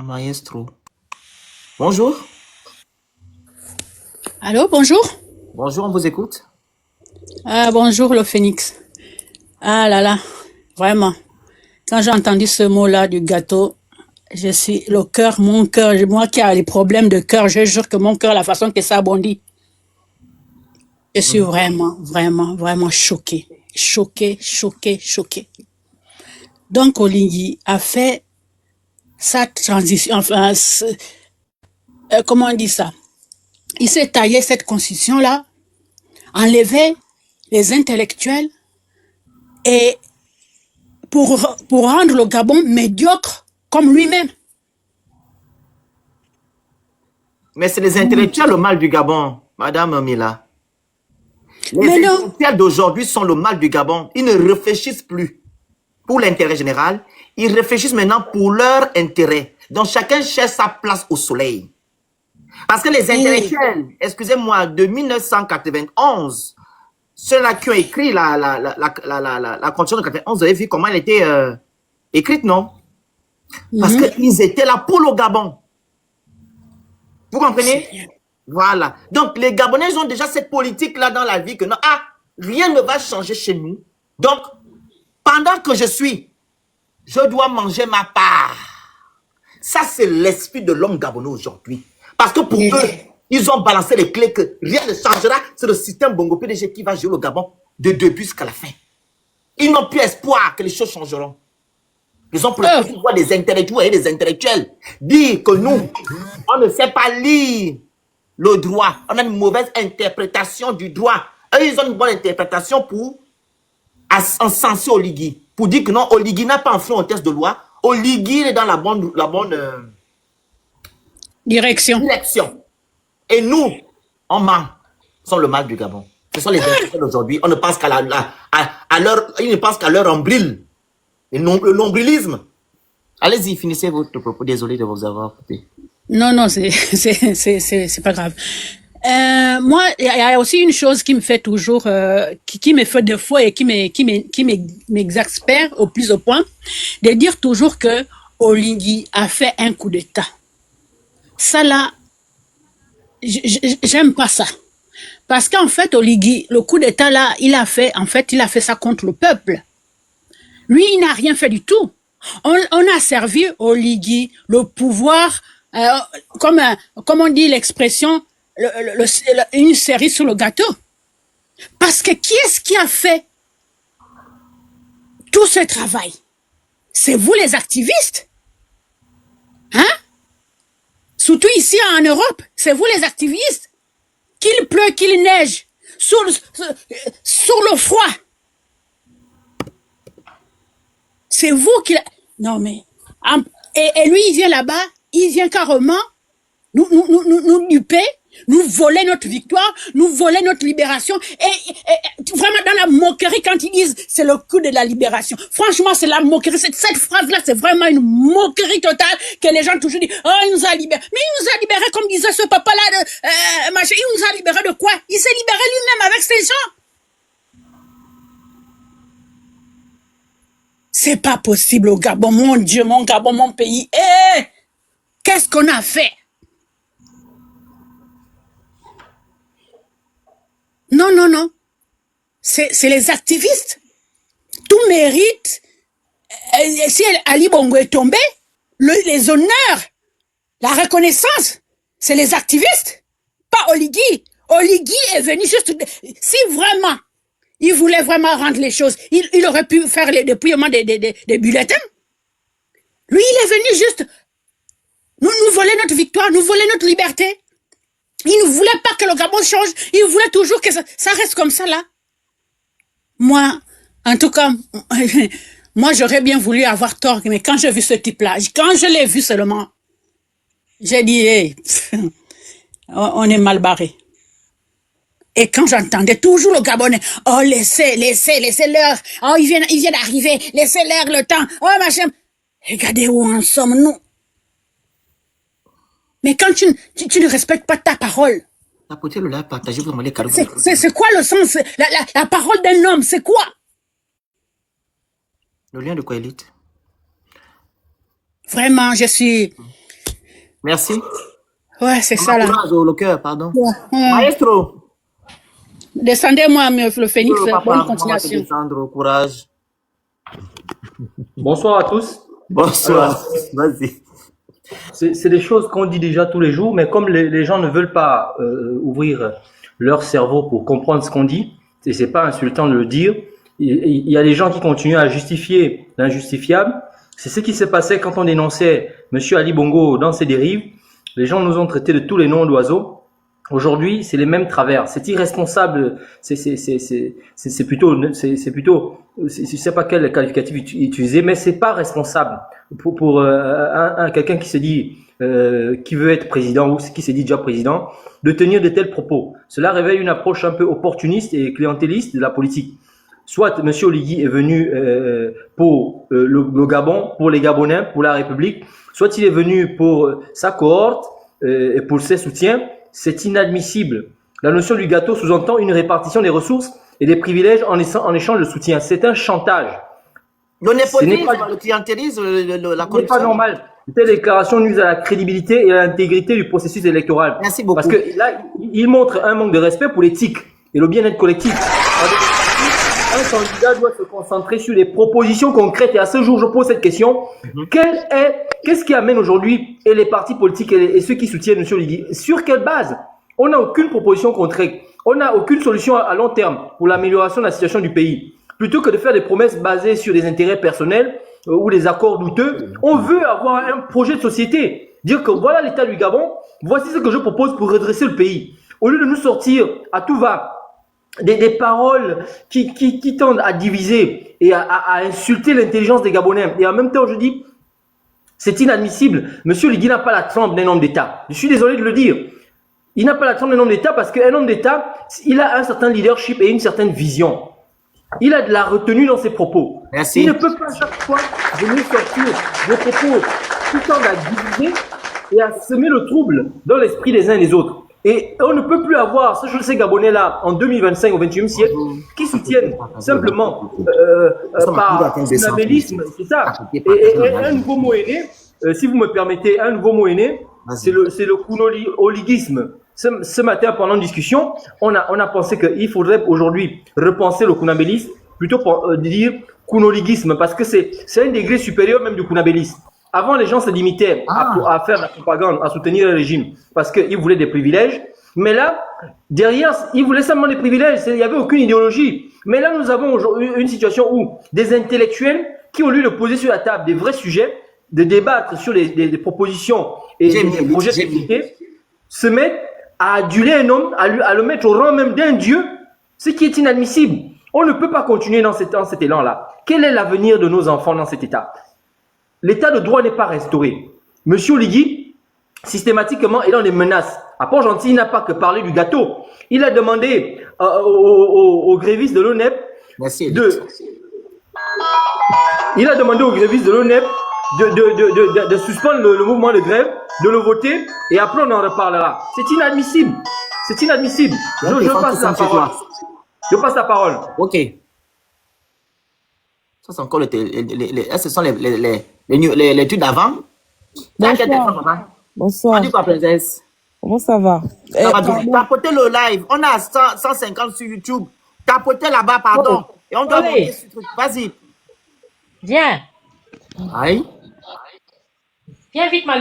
Maestro. Bonjour. Allô, bonjour. Bonjour, on vous écoute. Ah, bonjour le phénix. Ah là là, vraiment. Quand j'ai entendu ce mot-là du gâteau, je suis le cœur, mon cœur, moi qui a les problèmes de cœur, je jure que mon cœur, la façon que ça bondit, je suis Mhm. vraiment choquée. Choquée. Donc, Oligui a fait sa transition, enfin, comment on dit ça? Il s'est taillé cette constitution-là, enlevé les intellectuels et pour rendre le Gabon médiocre comme lui-même. Mais c'est les intellectuels le mal du Gabon, Madame Mila. Les Mais non, intellectuels d'aujourd'hui sont le mal du Gabon. Ils ne réfléchissent plus pour l'intérêt général. Ils réfléchissent maintenant pour leur intérêt. Donc chacun cherche sa place au soleil. Parce que les et, intellectuels, excusez-moi, de 1991, ceux-là qui ont écrit la Constitution de 91, vous avez vu comment elle était écrite, non? Parce mhm, qu'ils étaient là pour le Gabon. Vous comprenez? c'est- Voilà. Donc, les Gabonais ont déjà cette politique-là dans la vie que non, rien ne va changer chez nous. Donc, pendant que je dois manger ma part. Ça, c'est l'esprit de l'homme gabonais aujourd'hui. Parce que pour eux, et- ils ont balancé les clés que rien ne changera. C'est le système Bongo PDG qui va jouer le Gabon de début jusqu'à la fin. Ils n'ont plus espoir que les choses changeront. Ils ont euh, préféré voir des intellectuels et des intellectuels dire que nous, on ne sait pas lire le droit. On a une mauvaise interprétation du droit. Eux, ils ont une bonne interprétation pour encenser Oligui. Pour dire que non, Oligui n'a pas enfreint un test de loi. Oligui est dans la bonne direction. direction. Et nous, on ment. Sont le mal du Gabon. Ce sont les intellectuels aujourd'hui. On ne pense qu'à ils ne pensent qu'à leur nombril. Le nombrilisme. Allez-y, finissez votre propos. Désolé de vous avoir coupé. Non, non, c'est pas grave. Moi, il y a aussi une chose qui me fait toujours, qui me fait de fois et m'exaspère au plus au point, de dire toujours que Oligui a fait un coup d'État. Ça là, j'aime pas ça. Parce qu'en fait, Oligui, le coup d'État là, il a fait ça contre le peuple. Lui, il n'a rien fait du tout. On a servi au Ligui le pouvoir, comme on dit l'expression, une série sur le gâteau. Parce que qui est-ce qui a fait tout ce travail? C'est vous les activistes. Hein? Surtout ici en Europe, c'est vous les activistes. Qu'il pleut, qu'il neige, sur le froid. C'est vous qui... Non mais... Et lui, il vient là-bas, il vient carrément nous duper, nous voler notre victoire, nous voler notre libération. Et vraiment dans la moquerie quand ils disent c'est le coup de la libération. Franchement, c'est la moquerie. Cette phrase-là, c'est vraiment une moquerie totale que les gens toujours disent oh, il nous a libérés. Mais il nous a libérés comme disait ce papa-là de machin. Il nous a libérés de quoi? Il s'est libéré lui-même avec ses gens. C'est pas possible au Gabon, mon Dieu, mon Gabon, mon pays. Eh, qu'est-ce qu'on a fait? Non, non, non. C'est les activistes. Tout mérite. Si Ali Bongo est tombé, les honneurs, la reconnaissance, c'est les activistes, pas Oligui. Oligui est venu juste... Si vraiment, il voulait vraiment rendre les choses, il aurait pu faire le dépouillement des bulletins. Lui, il est venu juste nous voler notre victoire, nous voler notre liberté. Il ne voulait pas que le Gabon change. Il voulait toujours que ça reste comme ça, là. Moi, en tout cas, moi, j'aurais bien voulu avoir tort, mais quand j'ai vu ce type-là, quand je l'ai vu seulement, j'ai dit, hey, on est mal barré. Et quand j'entendais toujours le Gabonais, oh, laissez-leur, oh, il vient d'arriver, laissez-leur le temps, oh, machin. Regardez où en sommes nous. Mais quand tu ne respectes pas ta parole, Apportez-le partagez vraiment les cadeaux. c'est quoi le sens, la parole d'un homme, c'est quoi? Le lien de Coélite. Vraiment, je suis... Merci. Ouais, c'est ça là. Courage au cœur, pardon. Ouais, ouais. Maestro. Descendez-moi, le phénix. Papa, Bonne on va te continuation. descendre. Courage. Bonsoir à tous. Bonsoir. Vas-y. C'est des choses qu'on dit déjà tous les jours, mais comme les gens ne veulent pas ouvrir leur cerveau pour comprendre ce qu'on dit, et c'est pas insultant de le dire, il y a des gens qui continuent à justifier l'injustifiable. C'est ce qui s'est passé quand on dénonçait Monsieur Ali Bongo dans ses dérives. Les gens nous ont traités de tous les noms d'oiseaux. Aujourd'hui, c'est les mêmes travers. C'est irresponsable. C'est plutôt, je sais pas quel qualificatif utiliser, mais c'est pas responsable pour quelqu'un qui se dit qui veut être président ou qui s'est dit déjà président de tenir de tels propos. Cela révèle une approche un peu opportuniste et clientéliste de la politique. Soit M. Oligui est venu pour le Gabon, pour les Gabonais, pour la République, soit il est venu pour sa cohorte et pour ses soutiens. C'est inadmissible. La notion du gâteau sous-entend une répartition des ressources et des privilèges en échange de soutien. C'est un chantage. Le népotisme, le clientélisme, la corruption. Ce n'est pas normal. Telle déclaration nuise à la crédibilité et à l'intégrité du processus électoral. Merci beaucoup. Parce que là, il montre un manque de respect pour l'éthique et le bien-être collectif. Un candidat doit se concentrer sur les propositions concrètes. Et à ce jour, je pose cette question. Qu'est-ce qui amène aujourd'hui et les partis politiques et ceux qui soutiennent M. Oligui? Sur quelle base? On n'a aucune proposition concrète. On n'a aucune solution à long terme pour l'amélioration de la situation du pays. Plutôt que de faire des promesses basées sur des intérêts personnels ou des accords douteux, on veut avoir un projet de société. Dire que voilà l'état du Gabon, voici ce que je propose pour redresser le pays. Au lieu de nous sortir à tout va des paroles qui tendent à diviser et à insulter l'intelligence des Gabonais. Et en même temps, je dis, c'est inadmissible. Monsieur Oligui n'a pas la trempe d'un homme d'État. Je suis désolé de le dire. Il n'a pas la trempe d'un homme d'État parce qu'un homme d'État, il a un certain leadership et une certaine vision. Il a de la retenue dans ses propos. Merci. Il ne peut pas à chaque fois venir sortir des propos qui tendent à diviser et à semer le trouble dans l'esprit des uns et des autres. Et on ne peut plus avoir ces Gabonais-là en 2025 au 21e siècle qui soutiennent simplement par nationalisme, c'est ça. Et un nouveau mot est né, si vous me permettez, un nouveau mot est né, c'est le kunoliguisme. Ce matin, pendant une discussion, on a pensé qu'il faudrait aujourd'hui repenser le kunabélisme, plutôt pour dire kunoliguisme, parce que c'est un degré supérieur même du kunabélisme. Avant, les gens se limitaient à faire la propagande, à soutenir le régime, parce qu'ils voulaient des privilèges. Mais là, derrière, ils voulaient seulement des privilèges. Il n'y avait aucune idéologie. Mais là, nous avons aujourd'hui une situation où des intellectuels qui, au lieu de poser sur la table des vrais sujets, de débattre sur des propositions et des projets de société, se mettent à aduler un homme, à le mettre au rang même d'un dieu, ce qui est inadmissible. On ne peut pas continuer dans cet élan-là. Quel est l'avenir de nos enfants dans cet état? L'état de droit n'est pas restauré. Monsieur Oligui, systématiquement, est dans des menaces. À Port-Gentil, il n'a pas que parlé du gâteau. Il a demandé aux grévistes de l'ONEP de suspendre le mouvement de grève, de le voter, et après on en reparlera. C'est inadmissible. C'est inadmissible. Je passe la parole. Je passe la parole. Ok. Ça, c'est encore ce sont les études d'avant. Bonsoir. Bonsoir. Salut, ma princesse. Comment ça va? Tapotez le live. On a 150 sur YouTube. Tapotez là-bas, pardon. Et on doit monter ce truc. Vas-y. Viens. Aïe. Viens vite, ma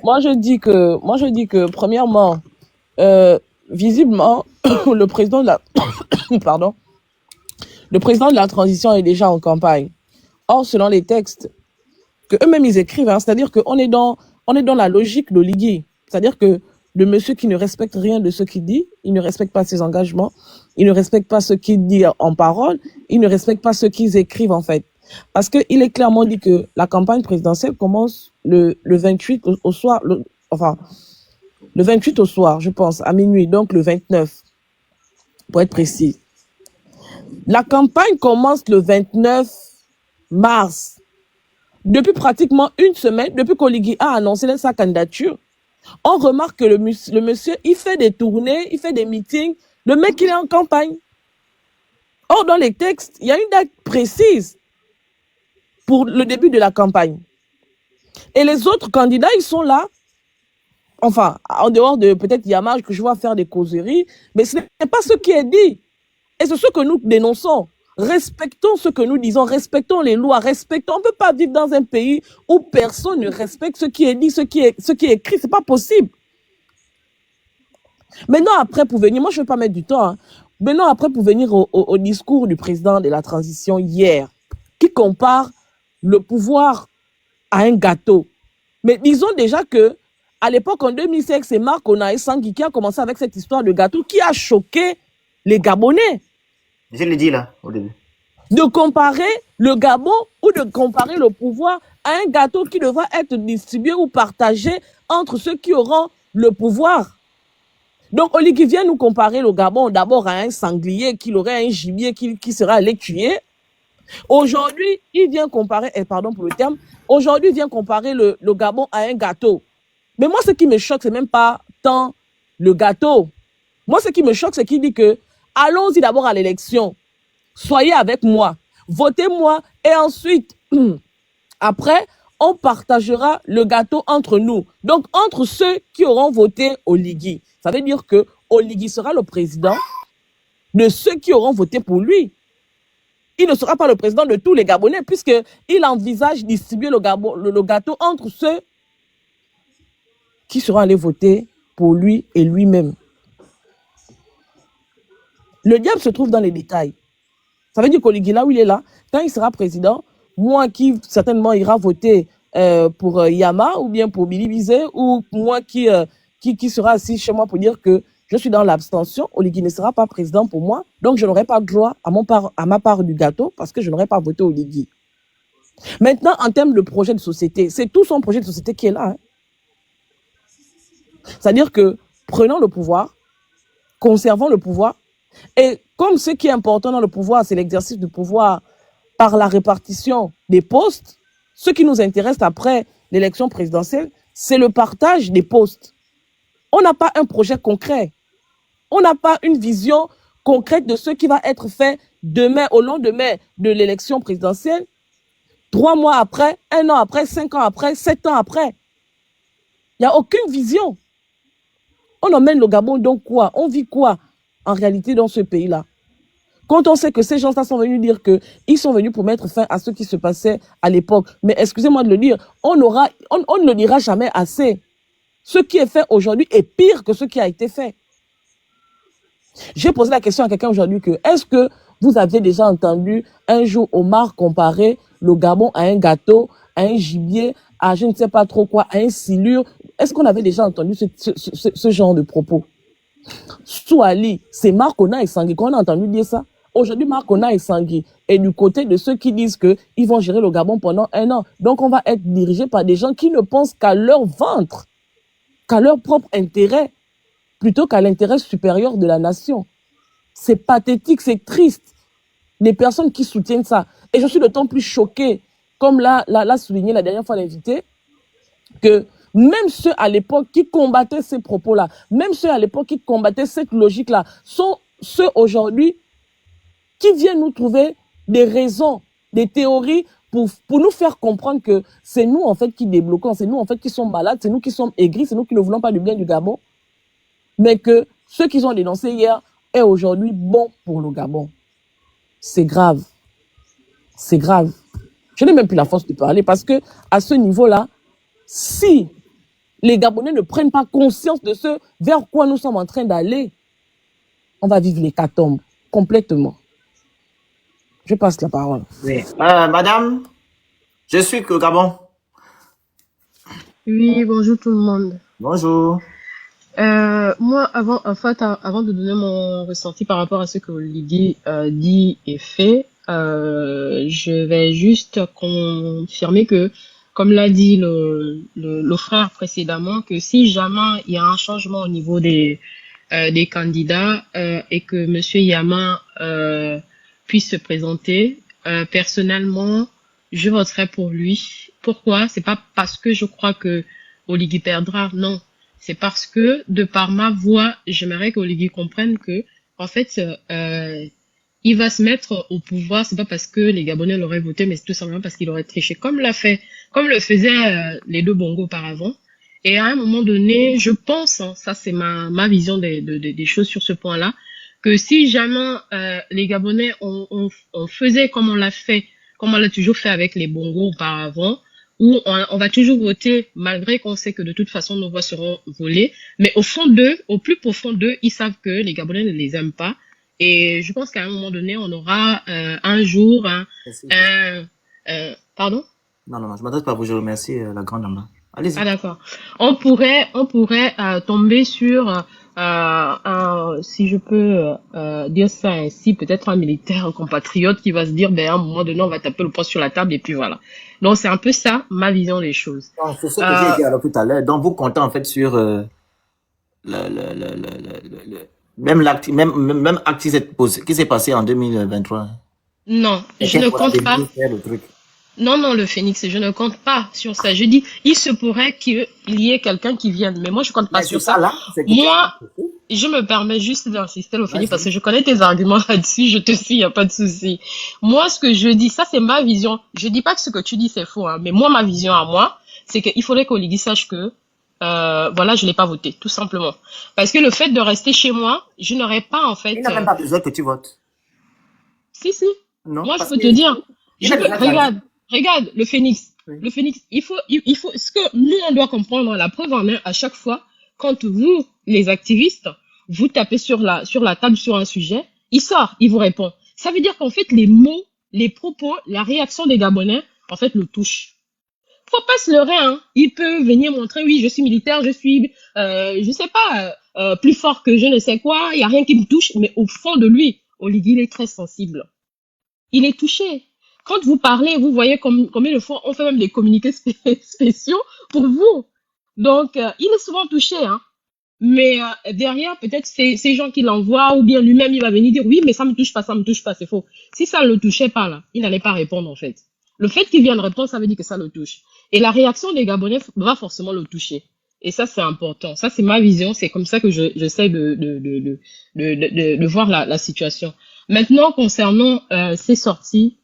Moi, je dis que premièrement, visiblement, le président de la pardon, le président de la transition est déjà en campagne. Or, selon les textes que eux-mêmes ils écrivent, c'est-à-dire qu'on est dans la logique d'Oligui, c'est-à-dire que le monsieur qui ne respecte rien de ce qu'il dit, il ne respecte pas ses engagements, il ne respecte pas ce qu'il dit en parole, il ne respecte pas ce qu'ils écrivent en fait. Parce qu'il est clairement dit que la campagne présidentielle commence le 28 au soir, le 28 au soir, je pense, à minuit, donc le 29, pour être précis. La campagne commence le 29 mars. Depuis pratiquement une semaine, depuis qu'Oligui a annoncé sa candidature, on remarque que le monsieur, il fait des tournées, il fait des meetings, le mec, il est en campagne. Or, dans les textes, il y a une date précise. pour le début de la campagne. Et les autres candidats, ils sont là, enfin, en dehors de peut-être Yama, que je vois faire des causeries, mais ce n'est pas ce qui est dit. Et c'est ce que nous dénonçons. Respectons ce que nous disons, respectons les lois, respectons. On ne peut pas vivre dans un pays où personne ne respecte ce qui est dit, ce qui est écrit. C'est pas possible. Maintenant, après, pour venir, moi, je ne vais pas mettre du temps. Hein. Maintenant, après, pour venir au discours du président de la transition hier, qui compare le pouvoir à un gâteau. Mais disons déjà que, à l'époque, en 2005, c'est Marc Onaï Sangui qui a commencé avec cette histoire de gâteau qui a choqué les Gabonais. Je l'ai dit là, au début. De comparer le Gabon ou de comparer le pouvoir à un gâteau qui devra être distribué ou partagé entre ceux qui auront le pouvoir. Donc, Oligui vient nous comparer le Gabon d'abord à un sanglier qui aurait un gibier qui sera allé tuer. Aujourd'hui, il vient comparer, pardon pour le terme, aujourd'hui, il vient comparer le Gabon à un gâteau. Mais moi, ce qui me choque, c'est même pas tant le gâteau. Moi, ce qui me choque, c'est qu'il dit que allons-y d'abord à l'élection. Soyez avec moi. Votez-moi. Et ensuite, après, on partagera le gâteau entre nous. Donc, entre ceux qui auront voté Oligui. Ça veut dire que Oligui sera le président de ceux qui auront voté pour lui. Il ne sera pas le président de tous les Gabonais puisqu'il envisage distribuer le gâteau entre ceux qui seront allés voter pour lui et lui-même. Le diable se trouve dans les détails. Ça veut dire qu'Oligui, là où il est là, quand il sera président, moi qui certainement ira voter pour Yama ou bien pour Billy Bizet, ou moi qui sera assis chez moi pour dire que je suis dans l'abstention, Oligui ne sera pas président pour moi, donc je n'aurai pas droit à ma part du gâteau parce que je n'aurai pas voté Oligui. Maintenant, en termes de projet de société, c'est tout son projet de société qui est là. Hein. C'est-à-dire que prenons le pouvoir, conservons le pouvoir, et comme ce qui est important dans le pouvoir, c'est l'exercice du pouvoir par la répartition des postes, ce qui nous intéresse après l'élection présidentielle, c'est le partage des postes. On n'a pas un projet concret. On n'a pas une vision concrète de ce qui va être fait demain, au lendemain de l'élection présidentielle, 3 mois après, 1 an après, 5 ans après, 7 ans après. Il n'y a aucune vision. On emmène le Gabon donc quoi? On vit quoi en réalité dans ce pays-là? Quand on sait que ces gens-là sont venus dire qu'ils sont venus pour mettre fin à ce qui se passait à l'époque. Mais excusez-moi de le dire, on ne le dira jamais assez. Ce qui est fait aujourd'hui est pire que ce qui a été fait. J'ai posé la question à quelqu'un aujourd'hui que est-ce que vous aviez déjà entendu un jour Omar comparer le Gabon à un gâteau, à un gibier, à je ne sais pas trop quoi, à un silure? Est-ce qu'on avait déjà entendu ce genre de propos? Souali, c'est Marc Onaï Sangui qu'on a entendu dire ça. Aujourd'hui, Marc Onaï Sangui est du côté de ceux qui disent qu'ils vont gérer le Gabon pendant 1 an. Donc, on va être dirigé par des gens qui ne pensent qu'à leur ventre, qu'à leur propre intérêt, plutôt qu'à l'intérêt supérieur de la nation. C'est pathétique, c'est triste. Les personnes qui soutiennent ça. Et je suis d'autant plus choquée, comme l'a souligné la dernière fois l'invité, que même ceux à l'époque qui combattaient ces propos-là, même ceux à l'époque qui combattaient cette logique-là, sont ceux aujourd'hui qui viennent nous trouver des raisons, des théories pour nous faire comprendre que c'est nous en fait qui débloquons, c'est nous en fait qui sommes malades, c'est nous qui sommes aigris, c'est nous qui ne voulons pas du bien du Gabon, mais que ce qu'ils ont dénoncé hier est aujourd'hui bon pour le Gabon. C'est grave. C'est grave. Je n'ai même plus la force de parler parce que à ce niveau-là, si les Gabonais ne prennent pas conscience de ce vers quoi nous sommes en train d'aller, on va vivre l'hécatombe complètement. Je passe la parole. Oui. Madame, je suis que Gabon. Oui, bonjour tout le monde. Bonjour. Moi, avant de donner mon ressenti par rapport à ce que Oligui dit et fait, je vais juste confirmer que, comme l'a dit le frère précédemment, que si jamais il y a un changement au niveau des candidats et que Monsieur Yama puisse se présenter, personnellement, je voterai pour lui. Pourquoi? C'est pas parce que je crois que Oligui perdra, non. C'est parce que, de par ma voix, j'aimerais qu'Oligui comprenne que, en fait, il va se mettre au pouvoir, c'est pas parce que les Gabonais l'auraient voté, mais c'est tout simplement parce qu'il aurait triché, comme le faisaient les deux Bongo auparavant. Et à un moment donné, je pense, hein, ça c'est ma vision des choses sur ce point-là, que si jamais les Gabonais on faisait comme on l'a fait, comme on l'a toujours fait avec les Bongo auparavant, où on va toujours voter malgré qu'on sait que de toute façon nos voix seront volées, mais au fond d'eux, au plus profond d'eux, ils savent que les Gabonais ne les aiment pas. Et je pense qu'à un moment donné, on aura un jour Merci. pardon? Non, je m'adresse pas à vous, je remercie la grande dame. Allez-y. Ah d'accord. On pourrait tomber sur si je peux dire ça ainsi, peut-être un militaire, un compatriote qui va se dire, ben à un moment donné, on va taper le poing sur la table et puis voilà. Donc c'est un peu ça ma vision des choses. Non, c'est ce que j'ai dit alors tout à l'heure. Donc vous comptez en fait sur même l'acte, même acte qui s'est passé en 2023. Non, Et je ne qu'est-ce qu'on a compte pas. décidé de faire le truc? Non, le Phénix, je ne compte pas sur ça. Je dis, il se pourrait qu'il y ait quelqu'un qui vienne, mais moi je compte pas Mais c'est sur ça ça. là, c'est que Moi, je me permets juste d'insister, le Phénix, parce que vas-y. je connais tes arguments là-dessus, je te suis, y a pas de souci. Moi, ce que je dis, ça c'est ma vision. Je dis pas que ce que tu dis c'est faux, hein, mais moi, ma vision à moi, c'est qu'il faudrait qu'Oligui sache que, voilà, je l'ai pas voté, tout simplement. Parce que le fait de rester chez moi, je n'aurais pas, en fait, Il n'a même pas besoin que tu votes. si, Non, moi, je parce peux que te dire, il a déjà regarde, le Phénix. Oui. Le Phénix, il faut, ce que nous, on doit comprendre, la preuve en est à chaque fois, quand vous, les activistes, vous tapez sur la table sur un sujet, il sort, il vous répond. Ça veut dire qu'en fait, les mots, les propos, la réaction des Gabonais, en fait, le touchent. Faut pas se leurrer, hein. Il peut venir montrer, oui, je suis militaire, je suis, je sais pas, plus fort que je ne sais quoi, il y a rien qui me touche, mais au fond de lui, Oligui, il est très sensible. Il est touché. Quand vous parlez, vous voyez combien de fois on fait même des communiqués spéciaux pour vous. Donc, il est souvent touché, hein. Mais derrière, peut-être ces gens qui l'envoient, ou bien lui-même, il va venir dire, oui, mais ça me touche pas, c'est faux. Si ça ne le touchait pas, là, il n'allait pas répondre, en fait. Le fait qu'il vienne répondre, ça veut dire que ça le touche. Et la réaction des Gabonais va forcément le toucher. Et ça, c'est important. Ça, c'est ma vision. C'est comme ça que j'essaie de voir la situation. Maintenant, concernant ces sorties,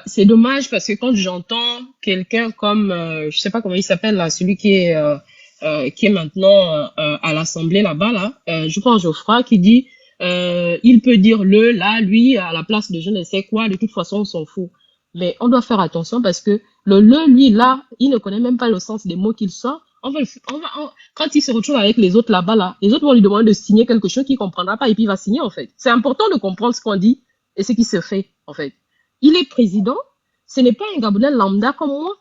c'est dommage parce que quand j'entends quelqu'un comme, je sais pas comment il s'appelle là, celui qui est maintenant à l'Assemblée là-bas là, je pense Geoffroy qui dit, il peut dire là, lui à la place de je ne sais quoi, de toute façon on s'en fout. Mais on doit faire attention parce que lui là, il ne connaît même pas le sens des mots qu'il sort. Quand il se retrouve avec les autres là-bas là, les autres vont lui demander de signer quelque chose qu'il comprendra pas et puis il va signer en fait. C'est important de comprendre ce qu'on dit et ce qui se fait en fait. Il est président, ce n'est pas un Gabonais lambda comme moi.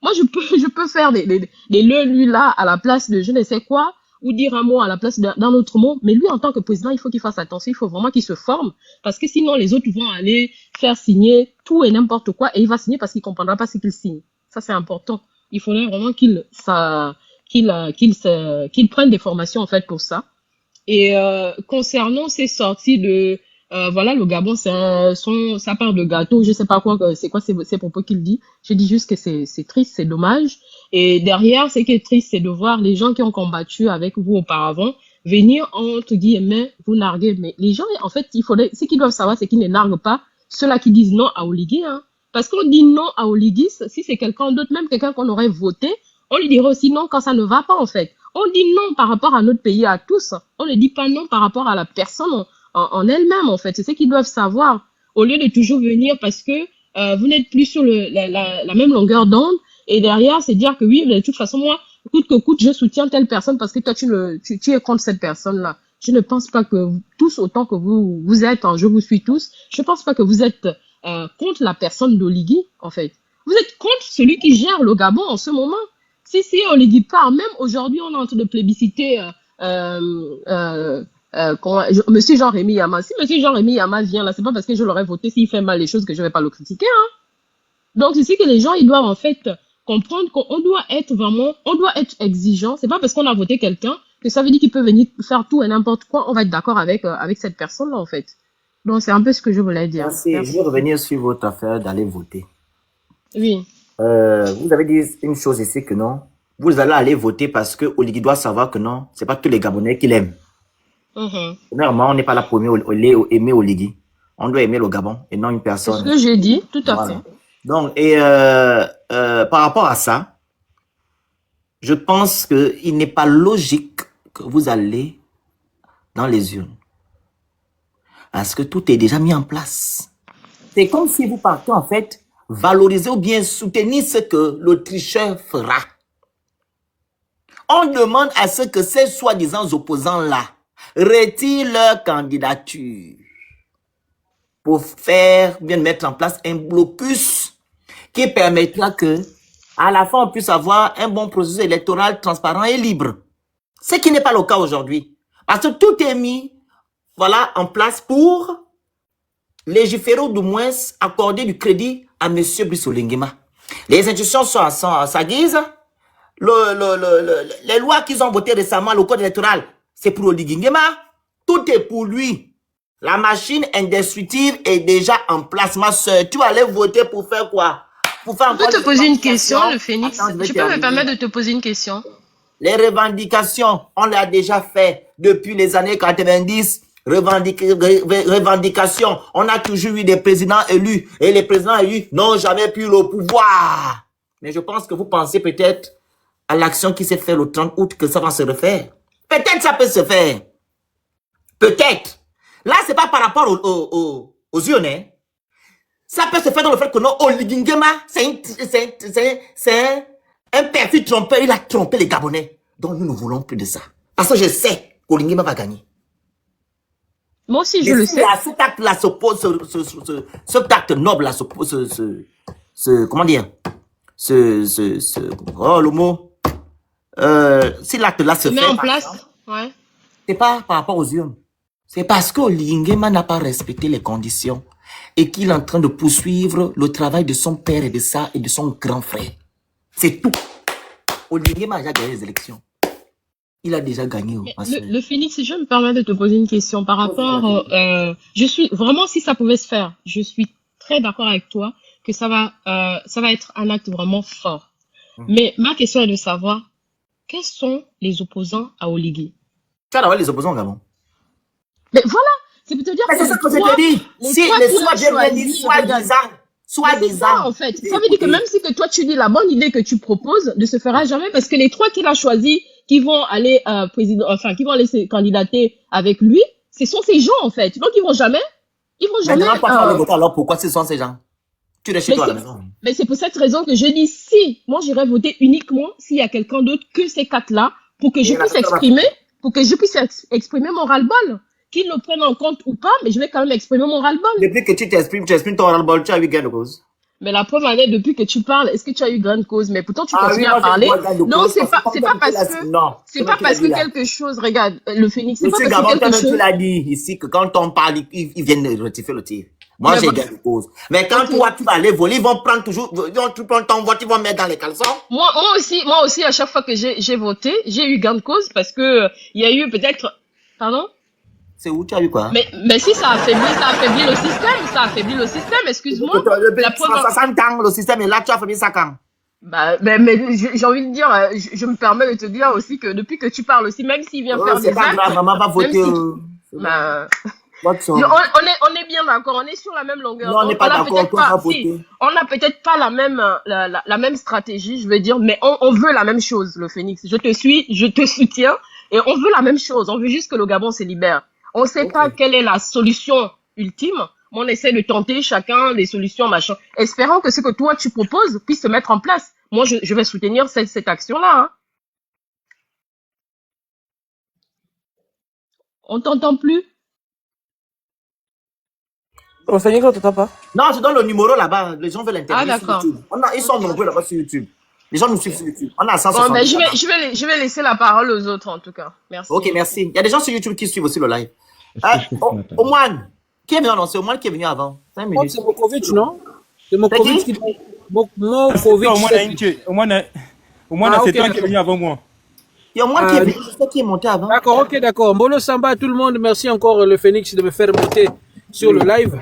Moi, je peux faire des lui là à la place de je ne sais quoi, ou dire un mot à la place d'un autre mot. Mais lui, en tant que président, il faut qu'il fasse attention, il faut vraiment qu'il se forme, parce que sinon, les autres vont aller faire signer tout et n'importe quoi, et il va signer parce qu'il comprendra pas ce qu'il signe. Ça, c'est important. Il faudrait vraiment qu'il prenne des formations, en fait, pour ça. Et concernant ces sorties de voilà, le Gabon, ça part de gâteau, je sais pas quoi, c'est quoi ces propos qu'il dit. Je dis juste que c'est triste, c'est dommage. Et derrière, ce qui est triste, c'est de voir les gens qui ont combattu avec vous auparavant venir, entre guillemets, vous narguer. Mais les gens, en fait, ce qu'ils doivent savoir, c'est qu'ils ne narguent pas ceux-là qui disent non à Oligui, hein. Parce qu'on dit non à Oligui, si c'est quelqu'un d'autre, même quelqu'un qu'on aurait voté, on lui dirait aussi non quand ça ne va pas, en fait. On dit non par rapport à notre pays, à tous. On ne dit pas non par rapport à la personne en elle-même, en fait. C'est ce qu'ils doivent savoir. Au lieu de toujours venir parce que vous n'êtes plus sur la même longueur d'onde. Et derrière, c'est dire que oui, de toute façon, moi, coûte que coûte, je soutiens telle personne parce que toi, tu es contre cette personne-là. Je ne pense pas que tous, autant que vous êtes, je vous suis tous, je ne pense pas que vous êtes contre la personne d'Oligui, en fait. Vous êtes contre celui qui gère le Gabon en ce moment. Si Oligui part, même aujourd'hui, on est en train de plébisciter Monsieur Jean-Rémy Yama. Si Monsieur Jean-Rémy Yama vient là, c'est pas parce que je l'aurais voté s'il fait mal les choses que je vais pas le critiquer, hein. Donc, c'est que les gens, ils doivent en fait comprendre qu'on doit être exigeant. C'est pas parce qu'on a voté quelqu'un que ça veut dire qu'il peut venir faire tout et n'importe quoi. On va être d'accord avec cette personne-là, en fait. Donc, c'est un peu ce que je voulais dire. Merci. Je vais revenir sur votre affaire d'aller voter. Oui. Vous avez dit une chose ici que non. Vous allez aller voter parce que Oligui doit savoir que non, c'est pas tous les Gabonais qui l'aiment. Premièrement, on n'est pas la première aimer Oligui. On doit aimer le Gabon et non une C'est ce personne. que j'ai dit, tout à Voilà. fait. Donc, par rapport à ça, je pense qu'il n'est pas logique que vous allez dans les urnes. Parce que tout est déjà mis en place. C'est comme si vous partez en fait valoriser ou bien soutenir ce que le tricheur fera. On demande à ce que ces soi-disant opposants-là retirent leur candidature pour bien mettre en place un blocus qui permettra que, à la fin, on puisse avoir un bon processus électoral transparent et libre. Ce qui n'est pas le cas aujourd'hui. Parce que tout est mis, voilà, en place pour légiférer ou du moins accorder du crédit à M. Brice Olinguema. Les institutions sont à sa guise. Les lois qu'ils ont votées récemment, le code électoral, c'est pour Olinguema. Tout est pour lui. La machine indestructible est déjà en place, ma soeur. Tu vas aller voter pour faire quoi? Pour faire Je peux encore te des poser une revendications. question, le Phénix. Attends, je vais Je peux me terminer. permettre de te poser une question? Les revendications, on l'a déjà fait depuis les années 90. Revendications, on a toujours eu des présidents élus. Et les présidents élus n'ont jamais pu le pouvoir. Mais je pense que vous pensez peut-être à l'action qui s'est faite le 30 août que ça va se refaire. Peut-être ça peut se faire. Peut-être. Là, c'est pas par rapport aux urnes. Hein. Ça peut se faire dans le fait que non, Oligingema, c'est un perfide trompeur. Il a trompé les Gabonais. Donc, nous ne voulons plus de ça. Parce que je sais qu'Oligingema va gagner. Moi aussi, je Mais le si sais. à cet acte-là s'oppose, cet acte noble-là s'oppose, comment dire, oh, le mot, si l'acte-là se Se met fait, en place. Ouais. c'est pas par rapport aux urnes. C'est parce que Oligingema n'a pas respecté les conditions et qu'il est en train de poursuivre le travail de son père et de son grand frère. C'est tout. Oligingema a déjà gagné les élections. Il a déjà gagné. Mais le Phénix, si je me permets de te poser une question par rapport, je suis vraiment, si ça pouvait se faire, je suis très d'accord avec toi que ça va être un acte vraiment fort. Mais ma question est de savoir quels sont les opposants à Oligui. Tu vas avoir les opposants au Gabon. Mais voilà, c'est pour te dire Mais c'est ça que je te dis. Si les soins bien dit, c'est ça, en fait. Ça veut dire que même si que toi tu dis la bonne idée que tu proposes ne se fera jamais parce que les trois qu'il a choisis qui vont aller qui vont aller candidater avec lui, ce sont ces gens en fait. Donc ils vont jamais. Maintenant, toi, tu vas le voter, alors pourquoi ce sont ces gens? Tu restes chez toi à la maison. Mais c'est pour cette raison que je dis si moi j'irais voter uniquement s'il y a quelqu'un d'autre que ces quatre-là pour que je puisse exprimer mon ras-le-bol. Qu'ils le prennent en compte ou pas, mais je vais quand même exprimer mon ras-le-bol. Depuis que tu exprimes ton ras-le-bol, tu as eu gain de cause. Mais la preuve en est, depuis que tu parles, est-ce que tu as eu grande cause? Mais pourtant, tu continues à parler. Non, c'est pas parce que quelque chose, regarde, le Phénix, c'est pas parce que quelque chose. Tu l'as dit ici que quand on parle, ils viennent rectifier le tir. Moi, j'ai gain de cause. Mais quand toi, tu vas aller voler, ils vont prendre ton vote, ils vont mettre dans les caleçons. Moi aussi, à chaque fois que j'ai voté, j'ai eu gain de cause parce que il y a eu peut-être, pardon? C'est où tu as eu quoi? Mais si ça affaiblit le système, excuse-moi. La preuve, 60 ans, le système est là, tu as affaibli ça quand? Mais j'ai envie de dire, je me permets de te dire aussi que depuis que tu parles aussi, même s'il vient faire des actes. C'est pas grave, maman va voter. On est bien d'accord, on est sur la même longueur. Non, on n'est pas d'accord, toi, va voter. On n'a peut-être pas la même stratégie, je veux dire, mais on veut la même chose, le Phénix. Je te suis, je te soutiens, et on veut la même chose. On veut juste que le Gabon se libère. On ne sait pas quelle est la solution ultime, mais on essaie de tenter chacun des solutions, machin. Espérons que ce que toi tu proposes puisse se mettre en place. Moi, je vais soutenir cette action-là. Hein. On t'entend plus? On ne t'entend pas. Non, je donne le numéro là-bas. Les gens veulent intervenir sur YouTube. Ils sont nombreux là-bas sur YouTube. Les gens nous suivent sur YouTube. On a 160. Bon, je vais laisser la parole aux autres en tout cas. Merci. Ok, merci. Il y a des gens sur YouTube qui suivent aussi le live. Oman, qui est venu annoncer? Oman qui est venu avant. 5 minutes. C'est Mokovic, non? C'est Mokovic qui... Mokovic. Au moins, c'est toi qui es venu avant moi. Il y a Oman qui est venu, je sais qui est monté avant. D'accord, ok, d'accord. Mbolo Samba à tout le monde. Merci encore le Phénix de me faire monter sur le live.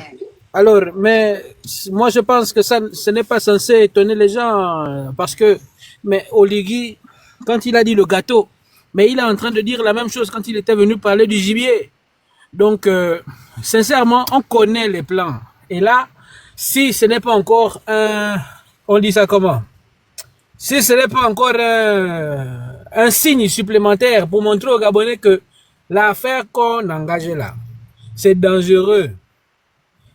Alors, mais moi je pense que ce n'est pas censé étonner les gens parce que, mais Oligui, quand il a dit le gâteau, mais il est en train de dire la même chose quand il était venu parler du gibier. Donc, sincèrement, on connaît les plans. Et là, si ce n'est pas encore un... On dit ça comment? Si ce n'est pas encore un signe supplémentaire pour montrer aux Gabonais que l'affaire qu'on a engagée là, c'est dangereux.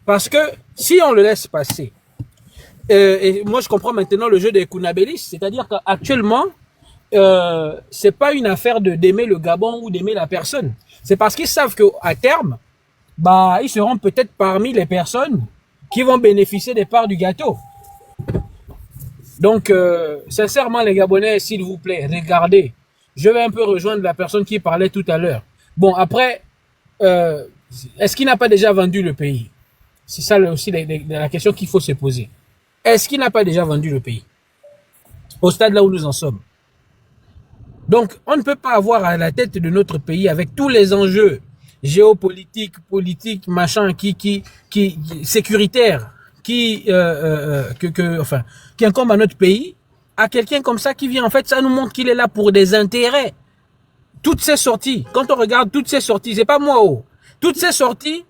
Parce que si on le laisse passer, et moi je comprends maintenant le jeu des Kounabélis, c'est-à-dire qu'actuellement, c'est pas une affaire d'aimer le Gabon ou d'aimer la personne. C'est parce qu'ils savent qu'à terme, bah, ils seront peut-être parmi les personnes qui vont bénéficier des parts du gâteau. Donc, sincèrement, les Gabonais, s'il vous plaît, regardez. Je vais un peu rejoindre la personne qui parlait tout à l'heure. Bon, après, est-ce qu'il n'a pas déjà vendu le pays? C'est ça aussi la question qu'il faut se poser. Est-ce qu'il n'a pas déjà vendu le pays? Au stade là où nous en sommes. Donc, on ne peut pas avoir à la tête de notre pays avec tous les enjeux géopolitiques, politiques, machin, qui sécuritaires, qui incombent à notre pays, à quelqu'un comme ça qui vient, en fait, ça nous montre qu'il est là pour des intérêts. Toutes ces sorties, quand on regarde toutes ces sorties, c'est pas moi, toutes ces sorties,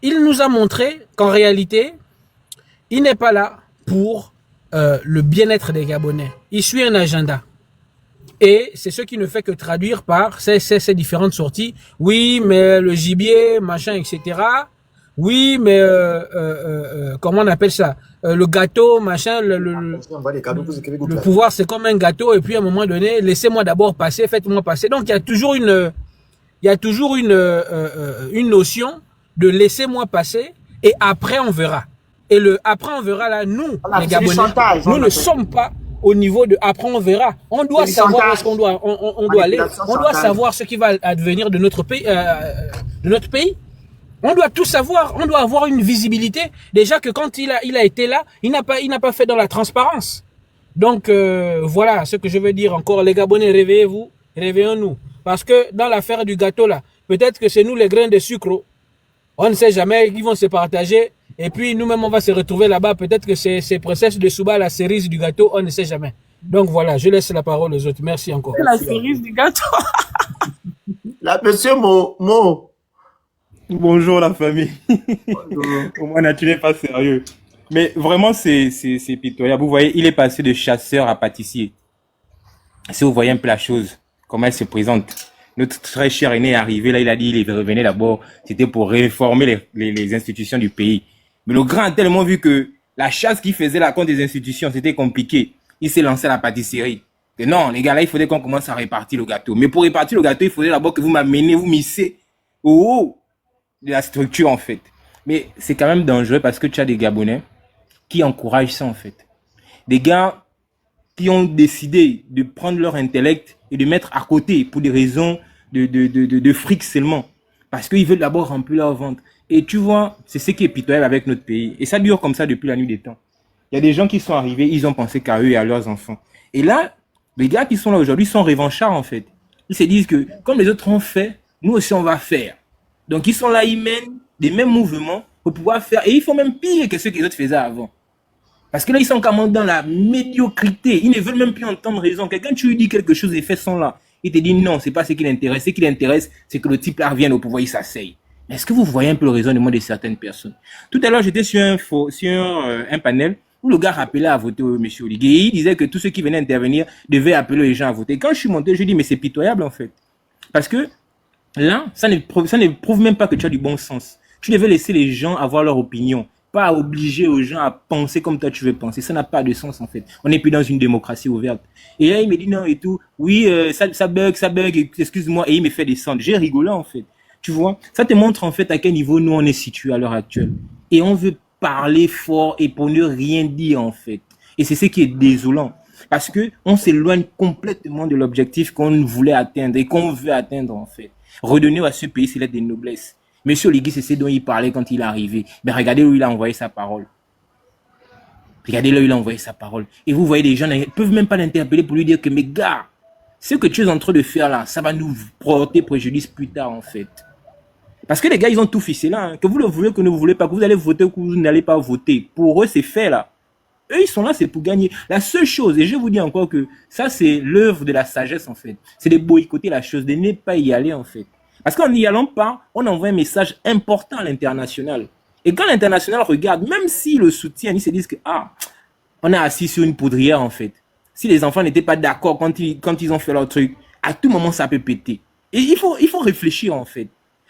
il nous a montré qu'en réalité, il n'est pas là pour le bien-être des Gabonais. Il suit un agenda. Et c'est ce qui ne fait que traduire par ces différentes sorties. Oui, mais le gibier, machin, etc. Oui, mais comment on appelle ça? Le gâteau, machin, le pouvoir, c'est comme un gâteau. Et puis à un moment donné, laissez-moi d'abord passer, faites-moi passer. Donc il y a toujours une notion de laissez-moi passer et après on verra. Et le après on verra là, nous, les Gabonais, nous ne sommes pas au niveau de après on verra. On doit savoir où est-ce qu'on doit, on doit aller. On doit savoir ce qui va advenir de notre pays, On doit tout savoir. On doit avoir une visibilité. Déjà que quand il a été là, il n'a pas fait dans la transparence. Donc voilà ce que je veux dire encore. Les Gabonais, réveillez-vous, réveillons-nous. Parce que dans l'affaire du gâteau là, peut-être que c'est nous les grains de sucre. On ne sait jamais, ils vont se partager. Et puis nous-mêmes, on va se retrouver là-bas. Peut-être que c'est Princesse de Souba, la cerise du gâteau, on ne sait jamais. Donc voilà, je laisse la parole aux autres. Merci encore. La cerise du gâteau. Là, monsieur Mo. Bonjour la famille. Au moins, tu n'es pas sérieux. Mais vraiment, c'est pitoyable. Vous voyez, il est passé de chasseur à pâtissier. Si vous voyez un peu la chose, comment elle se présente. Notre très cher aîné est arrivé, là, il a dit, il revenait d'abord, c'était pour réformer les institutions du pays. Mais le grand a tellement vu que la chasse qu'il faisait là contre les institutions, c'était compliqué. Il s'est lancé à la pâtisserie. Et non, les gars, là, il faudrait qu'on commence à répartir le gâteau. Mais pour répartir le gâteau, il faudrait d'abord que vous m'amenez, vous missez au haut de la structure, en fait. Mais c'est quand même dangereux parce que tu as des Gabonais qui encouragent ça, en fait. Des gars qui ont décidé de prendre leur intellect et de mettre à côté pour des raisons de fric seulement. Parce qu'ils veulent d'abord remplir leur ventre. Et tu vois, c'est ce qui est pitoyable avec notre pays. Et ça dure comme ça depuis la nuit des temps. Il y a des gens qui sont arrivés, ils ont pensé qu'à eux et à leurs enfants. Et là, les gars qui sont là aujourd'hui sont revanchards en fait. Ils se disent que comme les autres ont fait, nous aussi on va faire. Donc ils sont là, ils mènent des mêmes mouvements pour pouvoir faire. Et ils font même pire que ce que les autres faisaient avant. Parce que là, ils sont quand même dans la médiocrité. Ils ne veulent même plus entendre raison. Quelqu'un, tu lui dis quelque chose, les faits sont là. Il te dit non, c'est pas ce qui l'intéresse. Ce qui l'intéresse, c'est que le type là revienne au pouvoir, il s'asseye. Est-ce que vous voyez un peu le raisonnement de certaines personnes? Tout à l'heure, j'étais sur un panel où le gars rappelait à voter M. Oligui. Et il disait que tous ceux qui venaient intervenir devaient appeler les gens à voter. Quand je suis monté, je dis mais c'est pitoyable en fait. Parce que là, ça ne prouve même pas que tu as du bon sens. Tu devais laisser les gens avoir leur opinion. Pas obliger aux gens à penser comme toi tu veux penser. Ça n'a pas de sens en fait. On n'est plus dans une démocratie ouverte. Et là, il me dit non et tout. Oui, ça bug, excuse-moi. Et il me fait descendre. J'ai rigolé en fait. Tu vois, ça te montre en fait à quel niveau nous on est situé à l'heure actuelle. Et on veut parler fort et pour ne rien dire en fait. Et c'est ce qui est désolant. Parce que on s'éloigne complètement de l'objectif qu'on voulait atteindre et qu'on veut atteindre en fait. Redonner à ce pays ses lettres de noblesse. Monsieur Oligui, c'est ce dont il parlait quand il est arrivé. Mais regardez où il a envoyé sa parole. Regardez là où il a envoyé sa parole. Et vous voyez, des gens ne peuvent même pas l'interpeller pour lui dire que, mais gars, ce que tu es en train de faire là, ça va nous porter préjudice plus tard en fait. Parce que les gars, ils ont tout ficelé là. Hein. Que vous le voulez, que ne vous voulez pas, que vous allez voter ou que vous n'allez pas voter. Pour eux, c'est fait là. Eux, ils sont là, c'est pour gagner. La seule chose, et je vous dis encore que ça, c'est l'œuvre de la sagesse en fait. C'est de boycotter la chose, de ne pas y aller en fait. Parce qu'en n'y allant pas, on envoie un message important à l'international. Et quand l'international regarde, même s'ils le soutiennent, ils se disent que, on est assis sur une poudrière, en fait. Si les enfants n'étaient pas d'accord quand ils ont fait leur truc, à tout moment, ça peut péter. Et il faut réfléchir, en fait.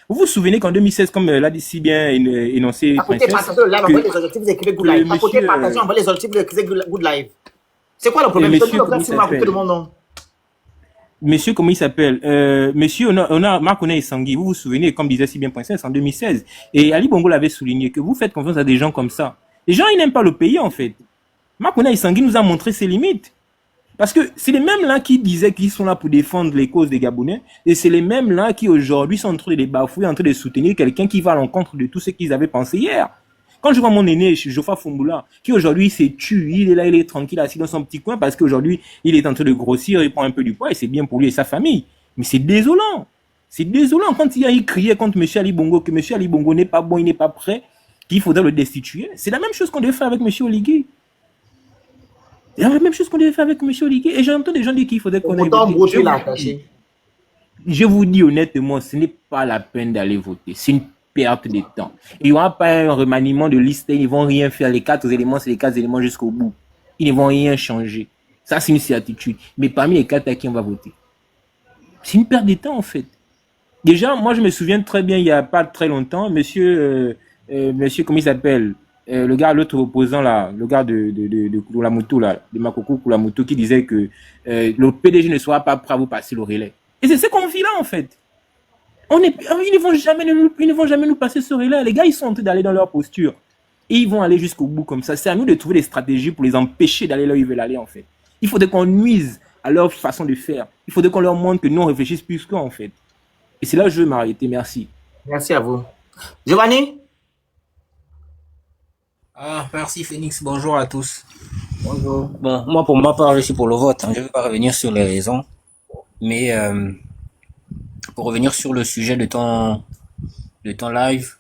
Vous vous souvenez qu'en 2016, comme l'a dit si bien énoncé Apportez partage le live, envoyez les objectifs, vous écrivez Good Live. Apportez partage, envoyez les objectifs, vous écrivez Good Live. C'est quoi le problème? Monsieur, comment il s'appelle? Monsieur, on a Marc Onet et Sangui. Vous vous souvenez, comme disait si bien Princesse, en 2016. Et Ali Bongo l'avait souligné, que vous faites confiance à des gens comme ça. Les gens, ils n'aiment pas le pays, en fait. Marc Onet et Sangui nous a montré ses limites. Parce que c'est les mêmes là qui disaient qu'ils sont là pour défendre les causes des Gabonais. Et c'est les mêmes là qui aujourd'hui sont en train de les bafouer, en train de soutenir quelqu'un qui va à l'encontre de tout ce qu'ils avaient pensé hier. Quand je vois mon aîné, Jofa Fumboula, qui aujourd'hui s'est tué, il est là, il est tranquille, assis dans son petit coin, parce qu'aujourd'hui, il est en train de grossir, il prend un peu du poids, et c'est bien pour lui et sa famille. Mais c'est désolant. C'est désolant quand il criait contre M. Ali Bongo, que M. Ali Bongo n'est pas bon, il n'est pas prêt, qu'il faudrait le destituer. C'est la même chose qu'on devait faire avec M. Oligui. C'est la même chose qu'on devait faire avec M. Oligui. Et j'entends des gens dire qu'il faudrait qu'on aille voter. Je vous dis honnêtement, ce n'est pas la peine d'aller voter. C'est une perte de temps. Il n'y aura pas un remaniement de liste, ils ne vont rien faire. Les 4 éléments, c'est les 4 éléments jusqu'au bout. Ils ne vont rien changer. Ça, c'est une certitude. Mais parmi les 4, à qui on va voter? C'est une perte de temps, en fait. Déjà, moi, je me souviens très bien, il n'y a pas très longtemps, monsieur, comment il s'appelle? Le gars, l'autre opposant, là, le gars de Koulamoto, là, de Makoko Koulamoto, qui disait que le PDG ne sera pas prêt à vous passer le relais. Et c'est ce qu'on vit là, en fait. Ils ne vont jamais nous passer ce relais. Les gars, ils sont en train d'aller dans leur posture. Et ils vont aller jusqu'au bout comme ça. C'est à nous de trouver des stratégies pour les empêcher d'aller là où ils veulent aller, en fait. Il faudrait qu'on nuise à leur façon de faire. Il faudrait qu'on leur montre que nous, on réfléchisse plus qu'eux, en fait. Et c'est là que je veux m'arrêter. Merci. Merci à vous. Giovanni? Merci Phoenix, bonjour à tous. Bonjour. Bon, moi pour ma part, je suis pour le vote. Je ne vais pas revenir sur les raisons. Mais pour revenir sur le sujet de ton live,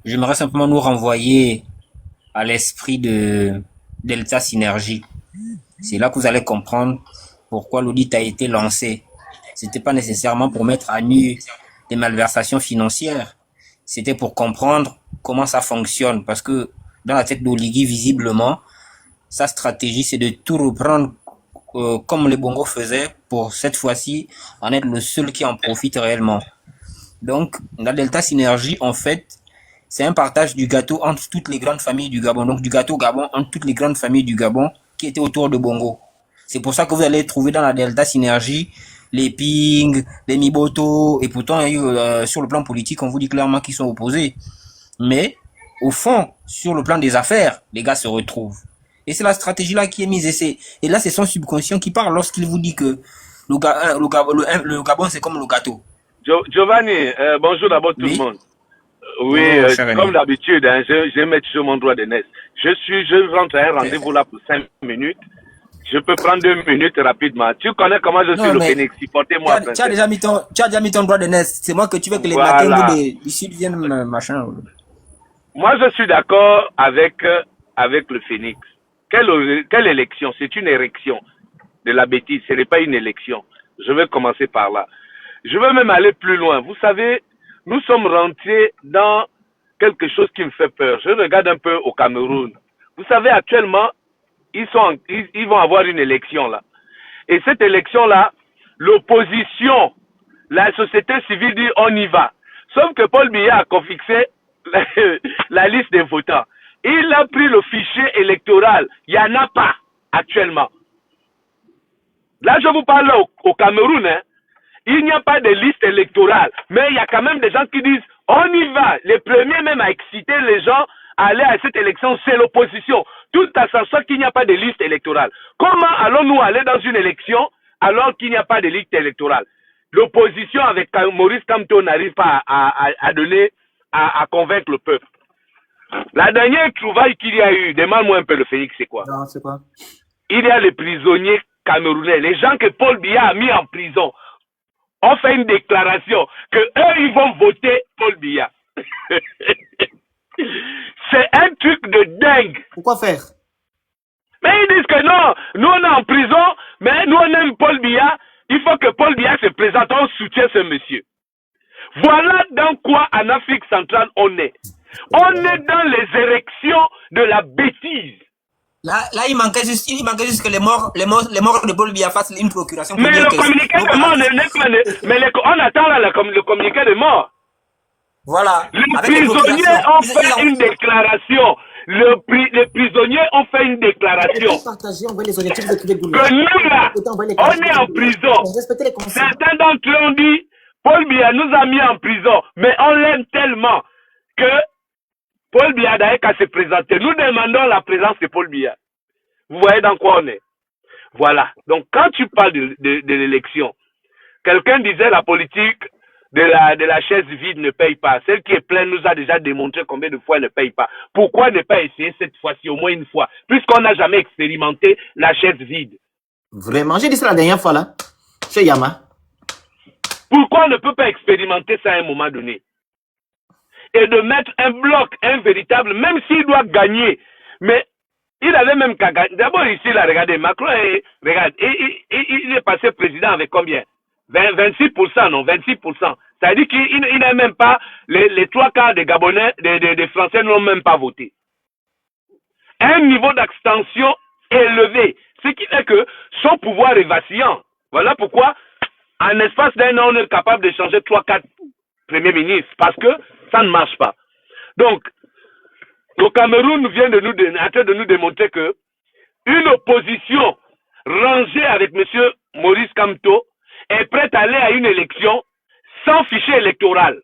j'aimerais simplement nous renvoyer à l'esprit de Delta Synergie. C'est là que vous allez comprendre pourquoi l'audit a été lancé. C'était pas nécessairement pour mettre à nu des malversations financières. C'était pour comprendre comment ça fonctionne. Parce que dans la tête d'Oligui, visiblement, sa stratégie, c'est de tout reprendre comme les Bongo faisaient pour cette fois-ci en être le seul qui en profite réellement. Donc, la Delta Synergie, en fait, c'est un partage du gâteau entre toutes les grandes familles du Gabon. Donc, du gâteau Gabon entre toutes les grandes familles du Gabon qui étaient autour de Bongo. C'est pour ça que vous allez trouver dans la Delta Synergie les Ping, les Miboto, et pourtant, sur le plan politique, on vous dit clairement qu'ils sont opposés. Mais, au fond, sur le plan des affaires, les gars se retrouvent. Et c'est la stratégie là qui est mise. Et là, c'est son subconscient qui parle lorsqu'il vous dit que le Gabon, c'est comme le gâteau. Giovanni, bonjour d'abord tout le monde. Comme d'habitude, hein, je mets toujours mon droit d'aînesse. Je rentre à un rendez-vous là pour 5 minutes. Je peux prendre 2 minutes rapidement. Tu connais comment je suis le Phoenix. Supportez-moi. Tu as déjà mis ton droit d'aînesse. C'est moi que tu veux que les matins du Sud viennent machin. Moi, je suis d'accord avec le Phoenix. Quelle élection? C'est une érection de la bêtise. Ce n'est pas une élection. Je vais commencer par là. Je veux même aller plus loin. Vous savez, nous sommes rentrés dans quelque chose qui me fait peur. Je regarde un peu au Cameroun. Vous savez, actuellement, ils vont avoir une élection là. Et cette élection là, l'opposition, la société civile dit on y va. Sauf que Paul Biya a confixé la liste des votants. Il a pris le fichier électoral. Il n'y en a pas actuellement. Là, je vous parle au Cameroun. Hein. Il n'y a pas de liste électorale. Mais il y a quand même des gens qui disent on y va. Les premiers même à exciter les gens à aller à cette élection, c'est l'opposition. Tout en sachant qu'il n'y a pas de liste électorale. Comment allons-nous aller dans une élection alors qu'il n'y a pas de liste électorale? L'opposition avec Maurice Kamto n'arrive pas à convaincre le peuple. La dernière trouvaille qu'il y a eu, demande-moi un peu le Phoenix, c'est quoi? Non, c'est quoi? Il y a les prisonniers camerounais, les gens que Paul Biya a mis en prison, ont fait une déclaration que eux, ils vont voter Paul Biya. C'est un truc de dingue. Pourquoi faire? Mais ils disent que non, nous on est en prison, mais nous on aime Paul Biya, Il faut que Paul Biya se présente, on soutient ce monsieur. Voilà dans quoi en Afrique centrale on est. On est dans les érections de la bêtise. Là, il manquait juste que les morts de Paul Biya fassent une procuration. Mais le communiqué de mort, on attend là le communiqué de mort. Voilà. Les prisonniers ont fait une déclaration. Les prisonniers ont fait une déclaration. Que nous là, on est en prison. Certains d'entre eux ont dit, Paul Biya nous a mis en prison, mais on l'aime tellement que Paul Biya n'a qu'à se présenter. Nous demandons la présence de Paul Biya. Vous voyez dans quoi on est. Voilà. Donc quand tu parles de l'élection, quelqu'un disait la politique de la chaise vide ne paye pas. Celle qui est pleine nous a déjà démontré combien de fois elle ne paye pas. Pourquoi ne pas essayer cette fois-ci, au moins une fois, puisqu'on n'a jamais expérimenté la chaise vide? Vraiment, j'ai dit ça la dernière fois là, chez Yama. Pourquoi on ne peut pas expérimenter ça à un moment donné? Et de mettre un bloc, un véritable, même s'il doit gagner, mais il avait même qu'à gagner. D'abord ici, là, regardez, Macron, regarde, il est passé président avec combien? 26%, non, 26%. Ça veut dire qu'il n'a même pas, les trois quarts des Gabonais, des Français n'ont même pas voté. Un niveau d'abstention élevé, ce qui fait que son pouvoir est vacillant. Voilà pourquoi, en espace d'un an, on est capable de changer 3-4 premiers ministres, parce que ça ne marche pas. Donc, le Cameroun vient en train de nous démontrer que une opposition rangée avec M. Maurice Kamto est prête à aller à une élection sans fichier électoral.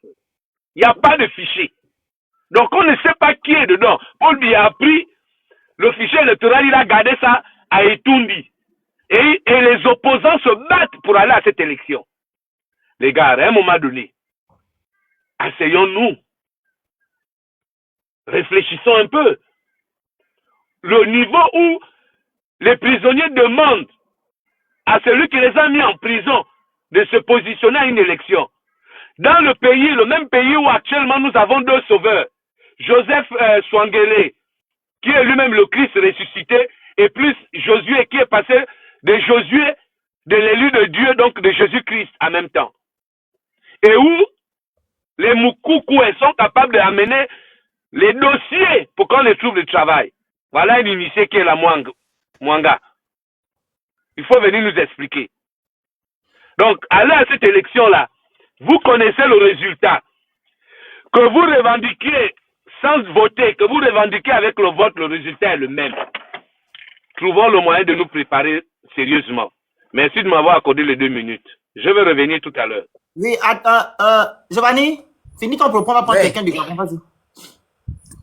Il n'y a pas de fichier. Donc on ne sait pas qui est dedans. Paul Biya a pris le fichier électoral, il a gardé ça à Etundi. Et les opposants se battent pour aller à cette élection. Les gars, à un moment donné, asseyons-nous. Réfléchissons un peu. Le niveau où les prisonniers demandent à celui qui les a mis en prison de se positionner à une élection. Dans le pays, le même pays où actuellement nous avons deux sauveurs, Joseph Swangele, qui est lui-même le Christ ressuscité, et plus Josué qui est passé de Josué, de l'élu de Dieu, donc de Jésus-Christ en même temps. Et où les Moukoukou sont capables d'amener les dossiers pour qu'on les trouve le travail. Voilà une initiée qui est la Mwanga. Il faut venir nous expliquer. Donc, allez à cette élection-là. Vous connaissez le résultat. Que vous revendiquiez sans voter, que vous revendiquiez avec le vote, le résultat est le même. Trouvons le moyen de nous préparer sérieusement. Merci de m'avoir accordé les 2 minutes. Je vais revenir tout à l'heure. Oui, attends, Giovanni, finis ton propos, on va prendre quelqu'un du Gabon, vas-y.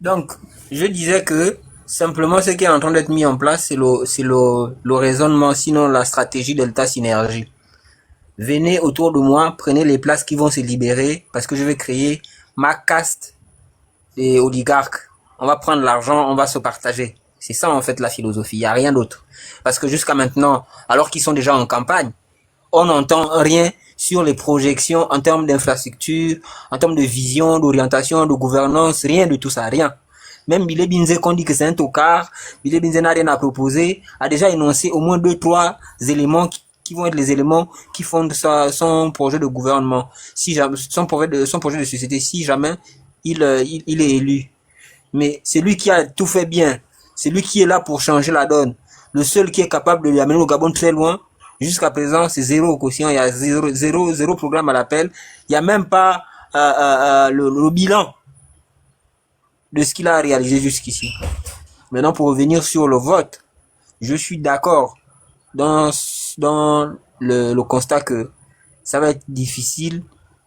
Donc, je disais que simplement ce qui est en train d'être mis en place, c'est le raisonnement, sinon la stratégie Delta Synergie. Venez autour de moi, prenez les places qui vont se libérer parce que je vais créer ma caste des oligarques. On va prendre l'argent, on va se partager. C'est ça en fait la philosophie, il n'y a rien d'autre. Parce que jusqu'à maintenant, alors qu'ils sont déjà en campagne, on n'entend rien sur les projections en termes d'infrastructure, en termes de vision, d'orientation, de gouvernance, rien de tout ça, rien. Même Bilé Binze qu'on dit que c'est un tocard, Bilé Binze n'a rien à proposer, a déjà énoncé au moins 2-3 éléments qui vont être les éléments qui fondent son projet de gouvernement, si jamais, son projet de société, si jamais il est élu. Mais c'est lui qui a tout fait bien, c'est lui qui est là pour changer la donne. Le seul qui est capable de lui amener le Gabon très loin, jusqu'à présent, c'est zéro quotient, il y a zéro programme à l'appel, il n'y a même pas le bilan de ce qu'il a réalisé jusqu'ici. Maintenant, pour revenir sur le vote, je suis d'accord dans le constat que ça va être difficile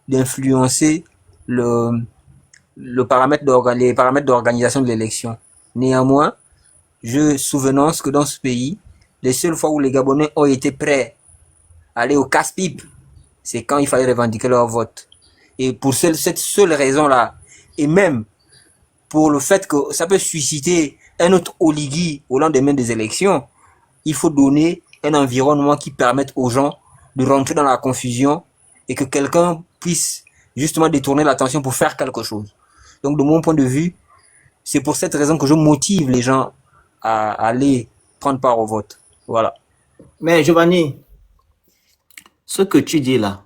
d'influencer les paramètres d'organisation de l'élection. Néanmoins, je souvenance que dans ce pays, les seules fois où les Gabonais ont été prêts à aller au casse-pipe, c'est quand il fallait revendiquer leur vote. Et pour cette seule raison-là, et même pour le fait que ça peut susciter un autre oligui au lendemain des élections, il faut donner un environnement qui permette aux gens de rentrer dans la confusion et que quelqu'un puisse justement détourner l'attention pour faire quelque chose. Donc de mon point de vue, c'est pour cette raison que je motive les gens à aller prendre part au vote. Voilà. Mais Giovanni, ce que tu dis là,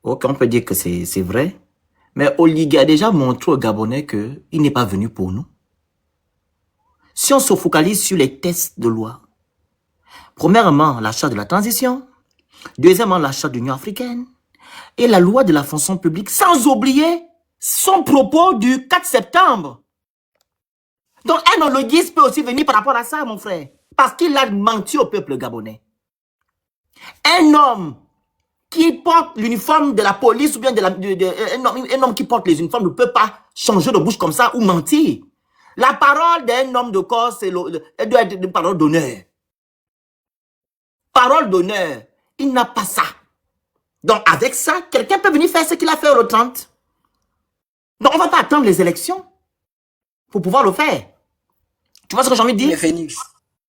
ok, on peut dire que c'est vrai, mais Oligui a déjà montré aux Gabonais qu'il n'est pas venu pour nous. Si on se focalise sur les tests de loi, premièrement, la charte de la transition, deuxièmement, la charte de l'Union africaine, et la loi de la fonction publique, sans oublier son propos du 4 septembre. Donc, un ologuiste peut aussi venir par rapport à ça, mon frère, parce qu'il a menti au peuple gabonais. Un homme qui porte l'uniforme de la police ou bien un homme qui porte les uniformes ne peut pas changer de bouche comme ça ou mentir. La parole d'un homme de corps, elle doit être une parole d'honneur. Parole d'honneur. Il n'a pas ça. Donc, avec ça, quelqu'un peut venir faire ce qu'il a fait au 30. Donc, on ne va pas attendre les élections pour pouvoir le faire. Tu vois ce que j'ai envie de dire? Mais Phoenix,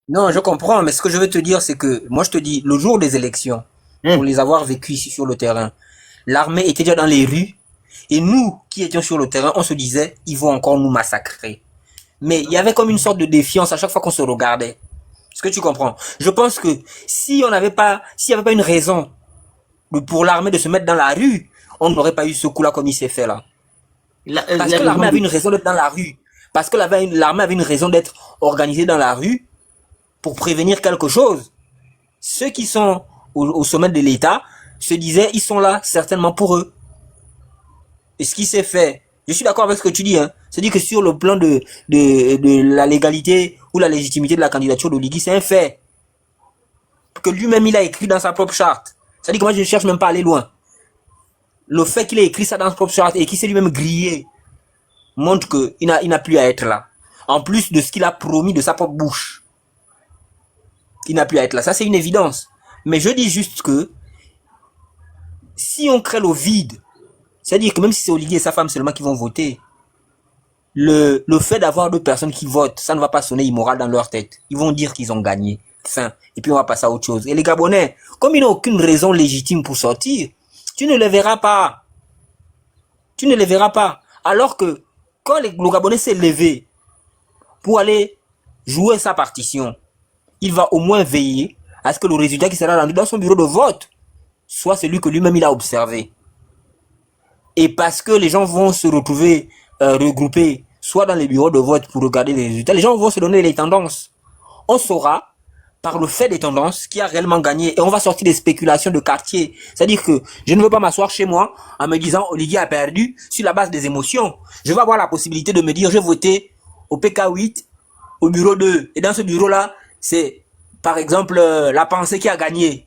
non, je comprends, mais ce que je veux te dire, c'est que, moi je te dis, le jour des élections, pour les avoir vécues ici sur le terrain, l'armée était déjà dans les rues, et nous, qui étions sur le terrain, on se disait, ils vont encore nous massacrer. Mais il y avait comme une sorte de défiance à chaque fois qu'on se regardait. Est-ce que tu comprends? Je pense que s'il n'y avait pas une raison pour l'armée de se mettre dans la rue, on n'aurait pas eu ce coup-là comme il s'est fait là. Parce que l'armée avait une raison d'être dans la rue. Parce que l'armée avait une raison d'être organisée dans la rue pour prévenir quelque chose. Ceux qui sont au sommet de l'État se disaient, ils sont là certainement pour eux. Et ce qui s'est fait, je suis d'accord avec ce que tu dis, hein. C'est-à-dire que sur le plan de la légalité ou la légitimité de la candidature d'Oligui, c'est un fait. Que lui-même, il a écrit dans sa propre charte. C'est-à-dire que moi, je ne cherche même pas à aller loin. Le fait qu'il ait écrit ça dans sa propre charte et qu'il s'est lui-même grillé montre qu'il n'a plus à être là. En plus de ce qu'il a promis de sa propre bouche. Il n'a plus à être là. Ça, c'est une évidence. Mais je dis juste que si on crée le vide, c'est-à-dire que même si c'est Oligui et sa femme seulement qui vont voter, le fait d'avoir deux personnes qui votent, ça ne va pas sonner immoral dans leur tête. Ils vont dire qu'ils ont gagné. Fin. Et puis on va passer à autre chose. Et les Gabonais, comme ils n'ont aucune raison légitime pour sortir, tu ne les verras pas. Tu ne les verras pas. Alors que quand le Gabonais s'est levé pour aller jouer sa partition, il va au moins veiller à ce que le résultat qui sera rendu dans son bureau de vote soit celui que lui-même il a observé. Et parce que les gens vont se retrouver regroupés soit dans les bureaux de vote pour regarder les résultats, les gens vont se donner les tendances. On saura par le fait des tendances qui a réellement gagné et on va sortir des spéculations de quartier. C'est-à-dire que je ne veux pas m'asseoir chez moi en me disant Oligui a perdu sur la base des émotions. Je vais avoir la possibilité de me dire j'ai voté au PK8, au bureau 2 et dans ce bureau-là, c'est par exemple la pensée qui a gagné.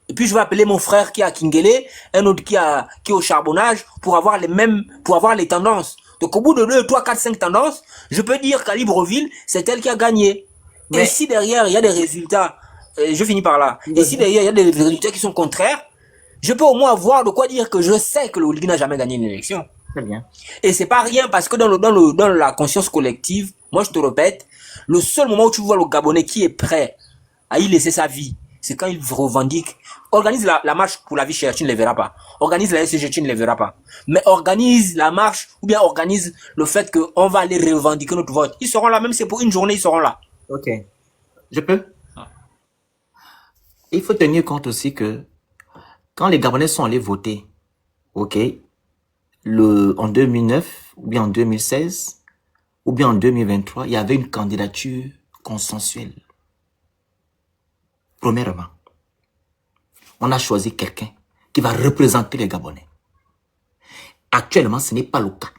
Et puis je vais appeler mon frère qui est à Kingele, un autre qui est au charbonnage pour avoir les tendances. Donc au bout de 2, 3, 4, 5 tendances, je peux dire qu'à Libreville, c'est elle qui a gagné. Mais et si derrière il y a des résultats, je finis par là, et si derrière il y a des résultats qui sont contraires, je peux au moins avoir de quoi dire que je sais que Oligui n'a jamais gagné une élection. Très bien. Et c'est pas rien parce que dans la conscience collective, moi je te répète, le seul moment où tu vois le Gabonais qui est prêt à y laisser sa vie, c'est quand il revendique. Organise la marche pour la vie chère, tu ne les verras pas. Organise la SCG, tu ne les verras pas. Mais organise la marche, ou bien organise le fait qu'on va aller revendiquer notre vote. Ils seront là, même si c'est pour une journée, ils seront là. Ok. Je peux? Il faut tenir compte aussi que quand les Gabonais sont allés voter, ok, en 2009, ou bien en 2016, ou bien en 2023, il y avait une candidature consensuelle. Premièrement, on a choisi quelqu'un qui va représenter les Gabonais. Actuellement, ce n'est pas le cas.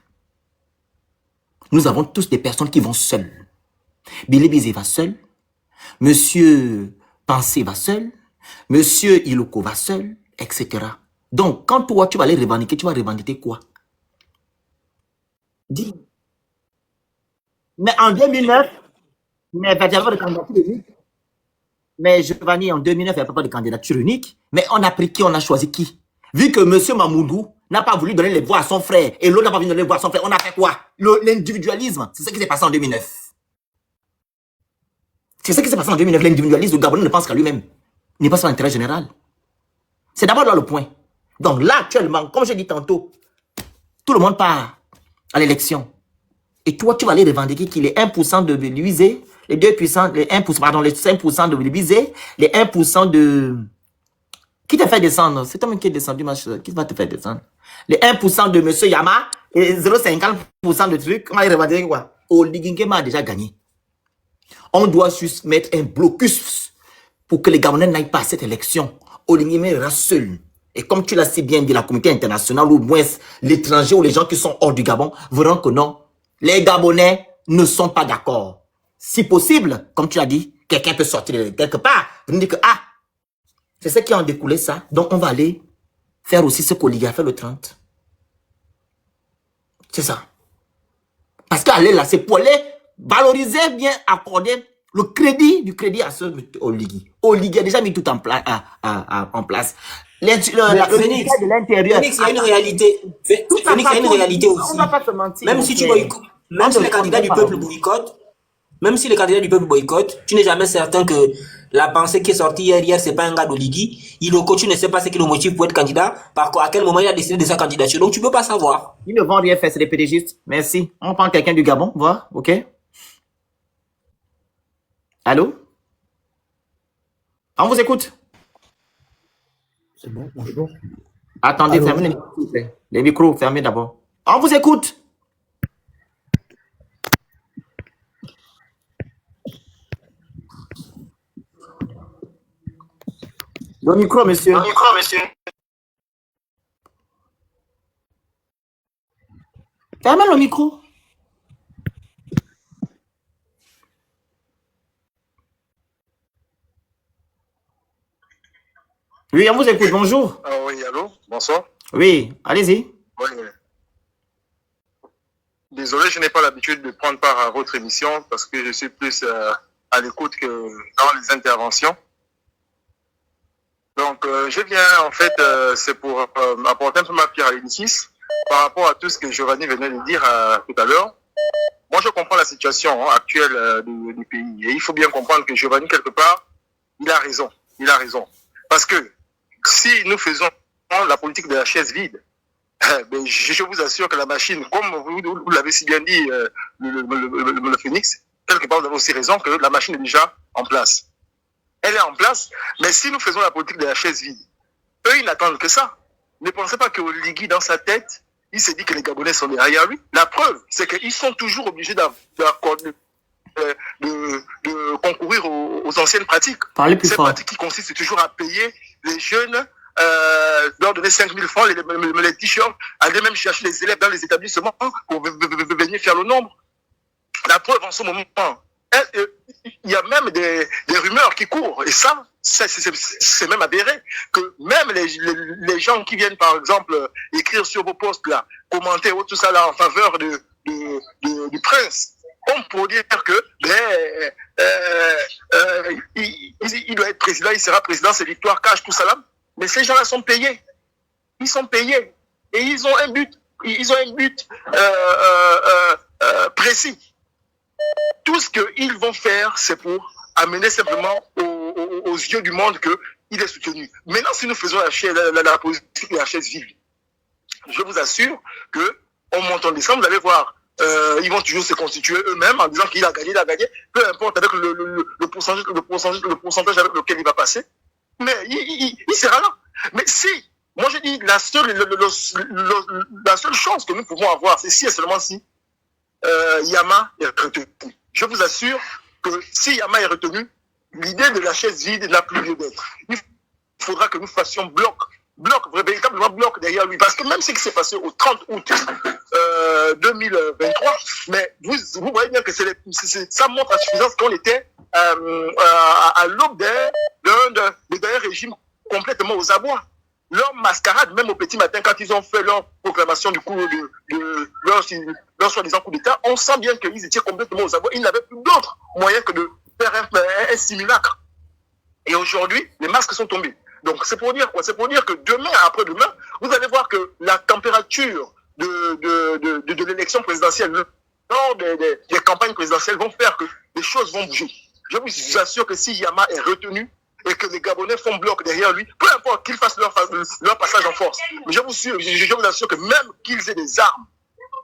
Nous avons tous des personnes qui vont seules. Billy Bizé va seul. Monsieur Pensé va seul. Monsieur Iloko va seul, etc. Donc, quand toi, tu vas les revendiquer, tu vas revendiquer quoi? Dis. Mais en 2009, mais il y avait de candidature unique. Mais Giovanni, en 2009, il n'y avait pas de candidature unique. Mais on a pris qui? On a choisi qui? Vu que monsieur Mamoudou n'a pas voulu donner les voix à son frère, et l'autre n'a pas voulu donner les voix à son frère, on a fait quoi? L'individualisme. C'est ce qui s'est passé en 2009. C'est ce qui s'est passé en 2009. L'individualisme, le Gabonais ne pense qu'à lui-même. Il n'est pas sur l'intérêt général. C'est d'abord là le point. Donc là, actuellement, comme j'ai dit tantôt, tout le monde part à l'élection. Et toi, tu vas aller revendiquer qu'il est 1% de Louisé, les 2%, les 1%, pardon, les 5% de Louisé, les 1% Qui te fait descendre? C'est toi-même qui est descendu, ma chérie. Qui va te faire descendre? Les 1% de M. Yama et 0,50% de trucs, on va y revendiquer quoi? Oligingema a déjà gagné. On doit juste mettre un blocus pour que les Gabonais n'aillent pas à cette élection. Oligingema ira seul. Et comme tu l'as si bien dit, la communauté internationale, ou moins l'étranger ou les gens qui sont hors du Gabon, verront que non, les Gabonais ne sont pas d'accord. Si possible, comme tu as dit, quelqu'un peut sortir de quelque part, pour nous dire que, ah, c'est ce qui a en découlé ça. Donc, on va aller faire aussi ce qu'Oligui a fait le 30. C'est ça. Parce qu'aller là, c'est pour aller valoriser, bien accorder le crédit du crédit à ce Oligui. Oligui a déjà mis tout en, en place. Le ministère de l'Intérieur. Phoenix, il y a une réalité. Phoenix, il y a une réalité aussi. On ne va pas se mentir. Même si tu boycottes, même si les candidats du peuple boycottent, même si les candidats du peuple boycottent, tu n'es jamais certain que la pensée qui est sortie hier, c'est pas un gars d'Oligui. Iloko, tu ne sais pas ce qui le motive pour être candidat. Par quoi, à quel moment il a décidé de sa candidature. Donc, tu peux pas savoir. Ils ne vont rien faire, c'est des pédégistes. Merci. On prend quelqu'un du Gabon, voir, ok? Allô? On vous écoute. C'est bon, bonjour. Attendez, Allô? fermez les micros, s'il vous plaît. Les micros, fermez d'abord. On vous écoute. Le micro, monsieur. Le micro, monsieur. Fermez le micro. Oui, on vous écoute. Bonjour. Ah oui, allô, bonsoir. Oui, allez-y. Oui. Désolé, je n'ai pas l'habitude de prendre part à votre émission parce que je suis plus à l'écoute que dans les interventions. Donc, je viens, en fait, c'est pour apporter un peu ma pierre à l'édifice par rapport à tout ce que Giovanni venait de dire tout à l'heure. Moi, je comprends la situation actuelle du pays. Et il faut bien comprendre que Giovanni, quelque part, il a raison. Il a raison. Parce que si nous faisons la politique de la chaise vide, ben, je vous assure que la machine, comme vous l'avez si bien dit, le Phoenix, quelque part, vous avez aussi raison que la machine est déjà en place. Elle est en place, mais si nous faisons la politique de la chaise vide, eux, ils n'attendent que ça. Ne pensez pas que Oligui, dans sa tête, il s'est dit que les Gabonais sont derrière lui. La preuve, c'est qu'ils sont toujours obligés de concourir aux anciennes pratiques. Ces pratiques qui consistent toujours à payer les jeunes, leur donner 5 000 francs, les t-shirts, aller même chercher les élèves dans les établissements pour venir faire le nombre. La preuve, en ce moment, il y a même des rumeurs qui courent, et ça, c'est même avéré, que même les gens qui viennent, par exemple, écrire sur vos posts, là, commenter tout ça là en faveur du prince, on pourrait dire que il doit être président, il sera président, c'est victoire, cash, tout ça là. Mais ces gens-là sont payés. Ils sont payés. Et ils ont un but. Ils ont un but précis. Tout ce qu'ils vont faire, c'est pour amener simplement aux yeux du monde qu'il est soutenu. Maintenant, si nous faisons la politique de la chaise vide, je vous assure qu'en montant en décembre, vous allez voir, ils vont toujours se constituer eux-mêmes en disant qu'il a gagné, peu importe avec le pourcentage avec lequel il va passer, mais il sera là. Mais si, moi je dis, la seule chance que nous pouvons avoir, c'est si et seulement si Yama est retenu. Je vous assure que si Yama est retenu, l'idée de la chaise vide n'a plus lieu d'être. Il faudra que nous fassions véritablement bloc derrière lui. Parce que même ce qui s'est passé au 30 août 2023, mais vous voyez bien que ça montre à suffisance qu'on était à l'aube d'un régime complètement aux abois. Leur mascarade, même au petit matin, quand ils ont fait leur proclamation du coup de leur soi-disant coup d'État, on sent bien qu'ils étaient complètement aux abois. Ils n'avaient plus d'autre moyen que de faire un simulacre. Et aujourd'hui, les masques sont tombés. Donc c'est pour dire quoi? C'est pour dire que demain, après-demain, vous allez voir que la température de l'élection présidentielle, lors des campagnes présidentielles, vont faire que les choses vont bouger. Je vous assure que si Yama est retenu et que les Gabonais font bloc derrière lui, peu importe qu'ils fassent leur passage en force, je vous assure que même qu'ils aient des armes,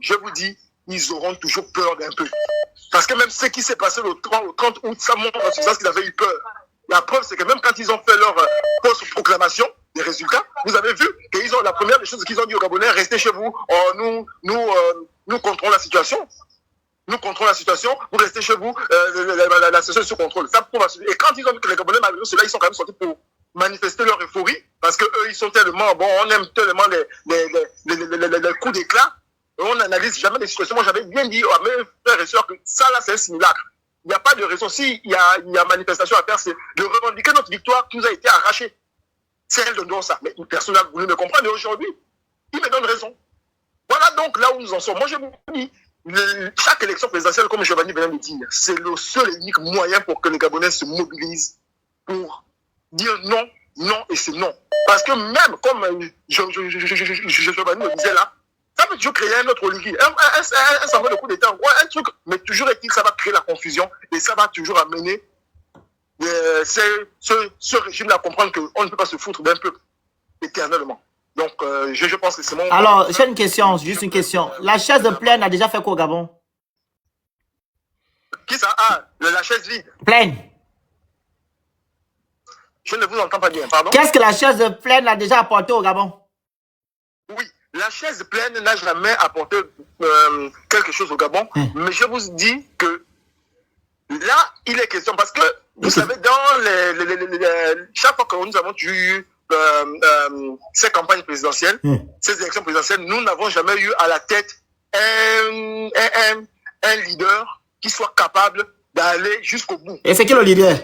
je vous dis, ils auront toujours peur d'un peu. Parce que même ce qui s'est passé le 30 août, ça montre en substance qu'ils avaient eu peur. La preuve, c'est que même quand ils ont fait leur post-proclamation, des résultats. Vous avez vu qu'ils ont la première des choses qu'ils ont dit aux Gabonais, restez chez vous, nous contrôlons la situation. Nous contrôlons la situation, vous restez chez vous, la situation est sous contrôle. Ça prouve. Et quand ils ont vu que les Gabonais, malgré cela, ils sont quand même sortis pour manifester leur euphorie, parce que eux, ils sont tellement, bon, on aime tellement les coups d'éclat, on n'analyse jamais les situations. Moi, j'avais bien dit à mes frères et sœurs que ça, là, c'est un simulacre. Il n'y a pas de raison. S'il y a manifestation à faire, c'est de revendiquer notre victoire qui nous a été arrachée. Celle de Ndonsa. Mais personne n'a voulu me comprendre. Mais aujourd'hui, il me donne raison. Voilà donc là où nous en sommes. Moi, je vous dis, chaque élection présidentielle, comme Giovanni vient de dire, c'est le seul et unique moyen pour que les Gabonais se mobilisent pour dire non, non et c'est non. Parce que même, comme Giovanni me disait là, ça peut toujours créer un autre olivier, un semblant de coup d'état, un truc, mais toujours est-il que ça va créer la confusion et ça va toujours amener ce régime-là à comprendre qu'on ne peut pas se foutre d'un peuple éternellement. Donc, je pense que c'est mon... Alors, j'ai une question, juste une question. La chaise pleine a déjà fait quoi au Gabon? Qui ça? Ah, la chaise vide. Pleine. Je ne vous entends pas bien, pardon. Qu'est-ce que la chaise pleine a déjà apporté au Gabon? Oui, la chaise pleine n'a jamais apporté quelque chose au Gabon, mais je vous dis que là, il est question, parce que vous savez, dans chaque fois que nous avons eu ces campagnes présidentielles, ces élections présidentielles, nous n'avons jamais eu à la tête un leader qui soit capable d'aller jusqu'au bout. Et c'est qui le leader?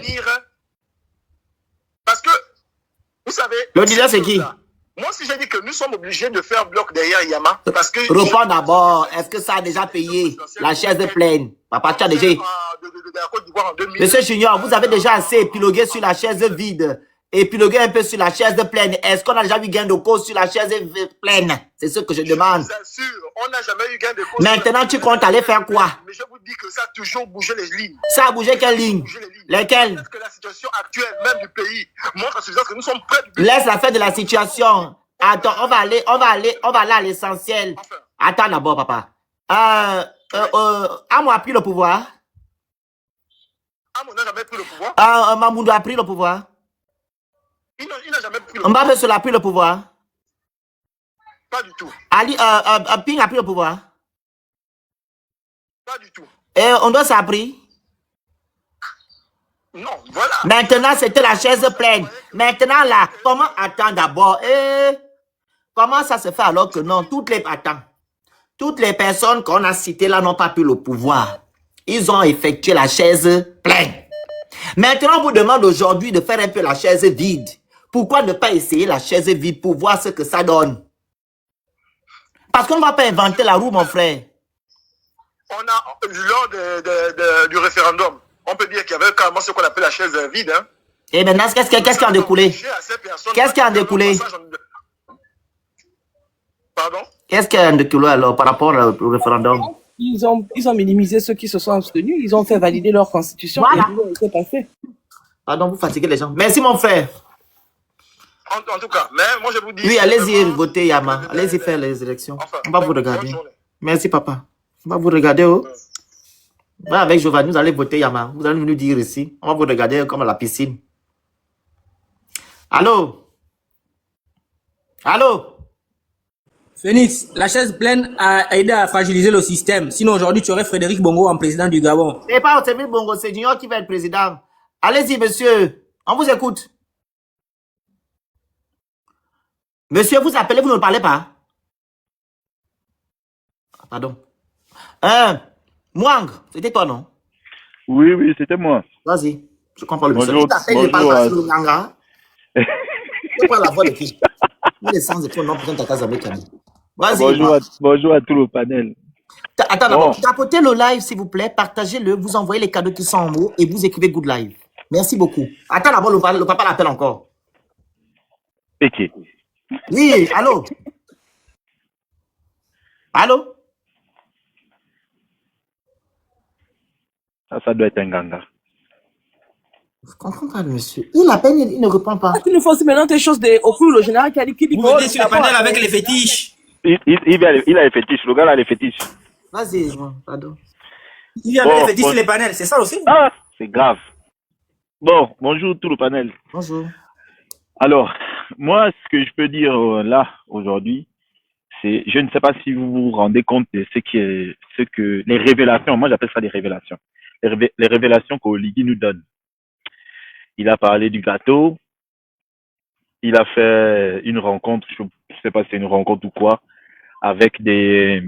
Parce que, vous savez... Le leader, c'est qui? Moi, si j'ai dit que nous sommes obligés de faire bloc derrière Yama, parce que... Réponds d'abord, est-ce que ça a déjà payé la chaise pleine? Papa, tu as déjà... Monsieur Junior, vous avez déjà assez épilogué sur la chaise vide, épilogué un peu sur la chaise pleine. Est-ce qu'on a déjà eu gain de cause sur la chaise pleine? C'est ce que je demande. Je vous assure, on n'a jamais eu gain de cause. Maintenant, tu comptes aller faire quoi? Mais je vous dis que ça a toujours bougé les lignes. Ça a bougé quelle ligne? Lesquelles? Parce que la situation actuelle même du pays montre à suffisance que nous sommes près du but. Laisse la fin de la situation. Attends, on va aller à l'essentiel. Attends d'abord, papa. Amo a pris le pouvoir. Amo n'a jamais pris le pouvoir. Mamoudou a pris le pouvoir. Il n'a jamais pris le pouvoir. Mbappé a pris le pouvoir. Pas du tout. Ali, Ping a pris le pouvoir. Pas du tout. Et Ondo s'est pris. Non, voilà. Maintenant, c'était la chaise pleine. Maintenant, là, comment attends d'abord? Comment ça se fait alors que non, toutes les personnes qu'on a citées là n'ont pas pu le pouvoir. Ils ont effectué la chaise pleine. Maintenant, on vous demande aujourd'hui de faire un peu la chaise vide. Pourquoi ne pas essayer la chaise vide pour voir ce que ça donne? Parce qu'on ne va pas inventer la roue, mon frère. Lors du référendum, on peut dire qu'il y avait carrément ce qu'on appelle la chaise vide. Hein. Et maintenant, qu'est-ce qui a en découlé? Qu'est-ce qui a en découlé? Pardon? Qu'est-ce qui a en découlé alors par rapport au référendum? Ils ont minimisé ceux qui se sont abstenus, ils ont fait valider leur constitution. Voilà. Et c'est pas fait. Pardon, vous fatiguez les gens. Merci, mon frère. En tout cas, mais moi je vous dis... Oui, allez-y voter, Yama. Allez-y faire les élections. On va vous regarder. Merci, papa. On va vous regarder. Oh. Va avec Giovanni, vous allez voter, Yama. Vous allez nous dire ici. On va vous regarder comme à la piscine. Allô? Allô? Phoenix, la chaise pleine a aidé à fragiliser le système. Sinon, aujourd'hui, tu aurais Frédéric Bongo en président du Gabon. C'est pas Frédéric Bongo, c'est Junior qui va être président. Allez-y, monsieur. On vous écoute. Monsieur, vous appelez, vous ne parlez pas. Pardon. Mwang, c'était toi, non? Oui, oui, c'était moi. Vas-y, je comprends le monsieur. Bonjour, Il parle pas sur le Nganga. Je prends la voix de qui? Il est sans épaule, non, pour ta case avec Camille. Vas-y. Bonjour à tout le panel. Attends, d'abord, tapotez le live, s'il vous plaît, partagez-le, vous envoyez les cadeaux qui sont en haut et vous écrivez Good Live. Merci beaucoup. Attends, d'abord, le papa l'appelle encore. Ok. Oui, allô? Allô? Ça doit être un ganga. Je comprends pas, le monsieur. Il appelle, il ne répond pas. Tu nous forces maintenant tes choses au plus le général qui a dit qu'il dit. Vous venez sur le panel avec les fétiches. Il a les fétiches. Le gars a les fétiches. Vas-y, pardon. Il vient avec les fétiches sur les panels, c'est ça aussi? Ah, c'est grave. Bon, bonjour tout le panel. Bonjour. Alors, moi, ce que je peux dire là, aujourd'hui, c'est, je ne sais pas si vous vous rendez compte de ce que les révélations, moi j'appelle ça des révélations, les révélations qu'Oligui nous donne. Il a parlé du gâteau, il a fait une rencontre, je ne sais pas si c'est une rencontre ou quoi, avec des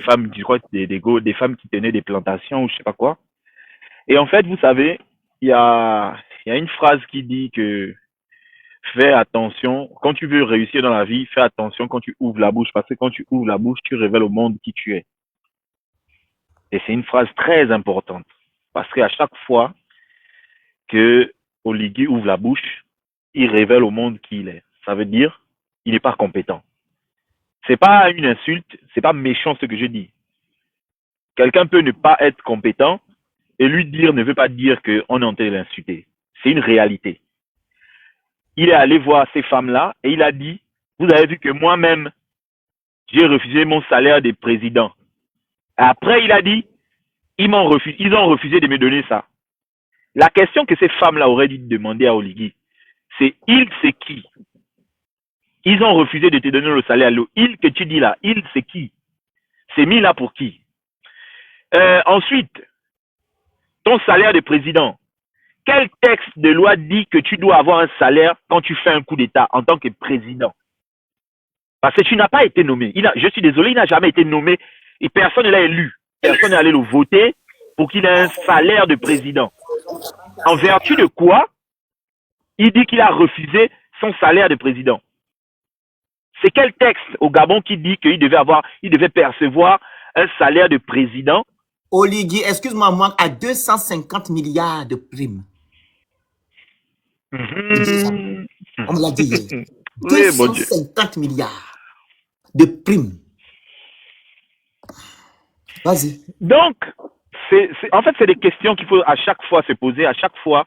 femmes, je crois, des femmes qui tenaient des plantations ou je sais pas quoi. Et en fait, vous savez, il y a une phrase qui dit que fais attention, quand tu veux réussir dans la vie, fais attention quand tu ouvres la bouche, parce que quand tu ouvres la bouche, tu révèles au monde qui tu es. Et c'est une phrase très importante, parce qu'à chaque fois que Oligui ouvre la bouche, il révèle au monde qui il est. Ça veut dire, il n'est pas compétent. C'est pas une insulte, c'est pas méchant ce que je dis. Quelqu'un peut ne pas être compétent et lui dire ne veut pas dire qu'on est en train de l'insulter. C'est une réalité. Il est allé voir ces femmes-là et il a dit, vous avez vu que moi-même, j'ai refusé mon salaire de président. Après, il a dit, ils ont refusé de me donner ça. La question que ces femmes-là auraient dû demander à Oligui, c'est il, c'est qui? Ils ont refusé de te donner le salaire. Le il que tu dis là, il, c'est qui? C'est mis là pour qui? Ensuite, ton salaire de président. Quel texte de loi dit que tu dois avoir un salaire quand tu fais un coup d'État en tant que président? Parce que tu n'as pas été nommé. Je suis désolé, il n'a jamais été nommé et personne ne l'a élu. Personne n'est allé le voter pour qu'il ait un salaire de président. En vertu de quoi il dit qu'il a refusé son salaire de président? C'est quel texte au Gabon qui dit qu'il devait percevoir un salaire de président? Oligui, excuse-moi, moi, à 250 milliards de primes. On me l'a dit hier. Oui, bon Dieu. 250 milliards de primes. Vas-y. Donc, en fait, c'est des questions qu'il faut à chaque fois se poser, à chaque fois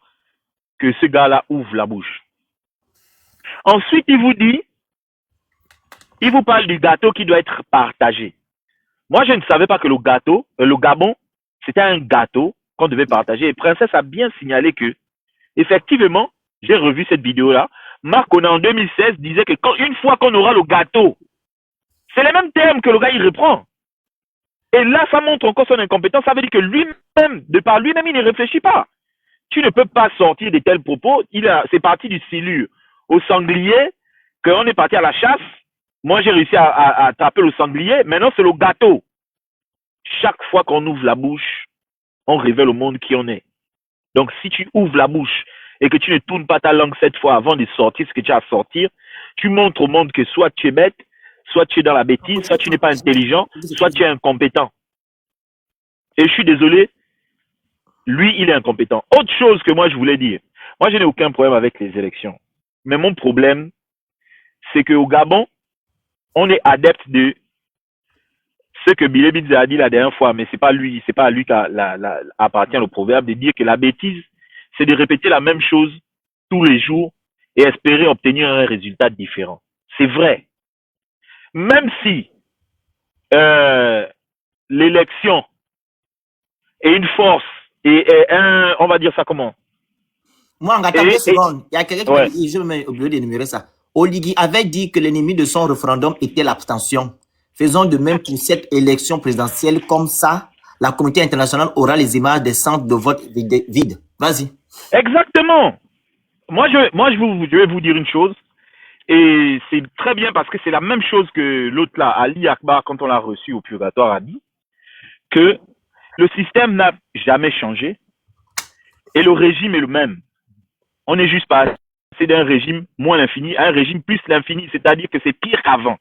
que ce gars-là ouvre la bouche. Ensuite, il vous parle du gâteau qui doit être partagé. Moi, je ne savais pas que le Gabon, c'était un gâteau qu'on devait partager. Et Princesse a bien signalé que, effectivement, j'ai revu cette vidéo-là. Marc, en 2016, disait que une fois qu'on aura le gâteau, c'est les mêmes termes que le gars, il reprend. Et là, ça montre encore son incompétence. Ça veut dire que lui-même, de par lui-même, il ne réfléchit pas. Tu ne peux pas sortir de tels propos. C'est parti du silure au sanglier, qu'on est parti à la chasse. Moi, j'ai réussi à attraper le sanglier. Maintenant, c'est le gâteau. Chaque fois qu'on ouvre la bouche, on révèle au monde qui on est. Donc, si tu ouvres la bouche et que tu ne tournes pas ta langue cette fois avant de sortir ce que tu as à sortir, tu montres au monde que soit tu es bête, soit tu es dans la bêtise, soit tu n'es pas intelligent, soit tu es incompétent. Et je suis désolé, lui, il est incompétent. Autre chose que moi, je voulais dire. Moi, je n'ai aucun problème avec les élections. Mais mon problème, c'est qu'au Gabon, on est adepte de ce que Billy Bidze a dit la dernière fois, mais c'est pas à lui qu'appartient le proverbe de dire que la bêtise, c'est de répéter la même chose tous les jours et espérer obtenir un résultat différent. C'est vrai. Même si l'élection est une force et on va dire ça comment? Moi, en attendant 2 secondes, il y a quelqu'un qui m'a dit, je vais oublier d'énumérer ça. Oligui avait dit que l'ennemi de son référendum était l'abstention. Faisons de même pour cette élection présidentielle, comme ça, la communauté internationale aura les images des centres de vote vides. Vas-y. Exactement. Moi, je vais vous dire une chose, et c'est très bien parce que c'est la même chose que l'autre là, Ali Akbar, quand on l'a reçu au purgatoire, a dit, que le système n'a jamais changé et le régime est le même. On n'est juste pas passé d'un régime moins l'infini à un régime plus l'infini, c'est-à-dire que c'est pire qu'avant.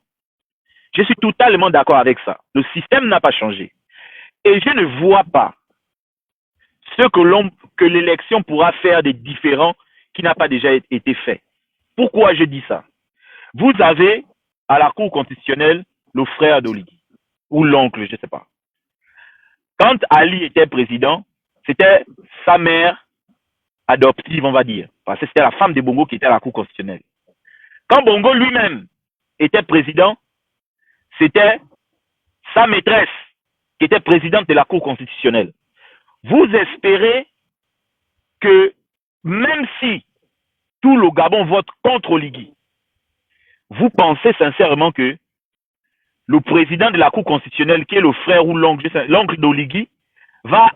Je suis totalement d'accord avec ça. Le système n'a pas changé. Et je ne vois pas ce que l'élection pourra faire de différent qui n'a pas déjà été fait. Pourquoi je dis ça? Vous avez à la Cour constitutionnelle le frère d'Oligui, ou l'oncle, je ne sais pas. Quand Ali était président, c'était sa mère adoptive, on va dire, parce que c'était la femme de Bongo qui était à la Cour constitutionnelle. Quand Bongo lui-même était président, c'était sa maîtresse qui était présidente de la Cour constitutionnelle. Vous espérez que même si tout le Gabon vote contre Oligui, vous pensez sincèrement que le président de la Cour constitutionnelle, qui est le frère ou l'oncle d'Oligui, va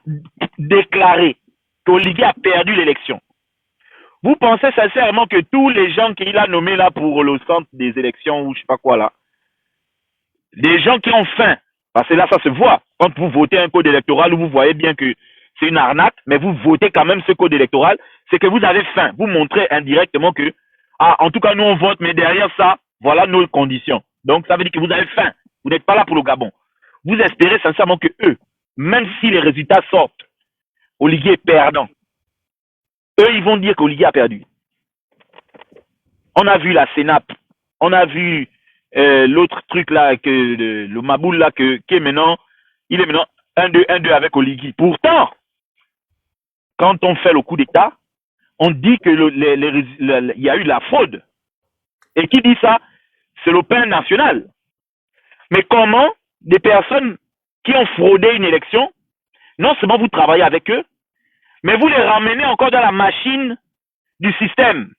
déclarer qu'Oligui a perdu l'élection? Vous pensez sincèrement que tous les gens qu'il a nommés là pour le centre des élections ou je sais pas quoi là, des gens qui ont faim, parce que là ça se voit, quand vous votez un code électoral où vous voyez bien que c'est une arnaque, mais vous votez quand même ce code électoral, c'est que vous avez faim. Vous montrez indirectement que, en tout cas nous on vote, mais derrière ça, voilà nos conditions. Donc ça veut dire que vous avez faim. Vous n'êtes pas là pour le Gabon. Vous espérez sincèrement que eux, même si les résultats sortent, Oligui est perdant. Eux, ils vont dire qu'Oligui a perdu. On a vu la Sénap, on a vu l'autre truc là, que le Maboul là, qui est maintenant, il est maintenant 1-2 avec Oligui. Pourtant, quand on fait le coup d'État, on dit que il y a eu de la fraude. Et qui dit ça? C'est le pain national. Mais comment des personnes qui ont fraudé une élection, non seulement vous travaillez avec eux, mais vous les ramenez encore dans la machine du système.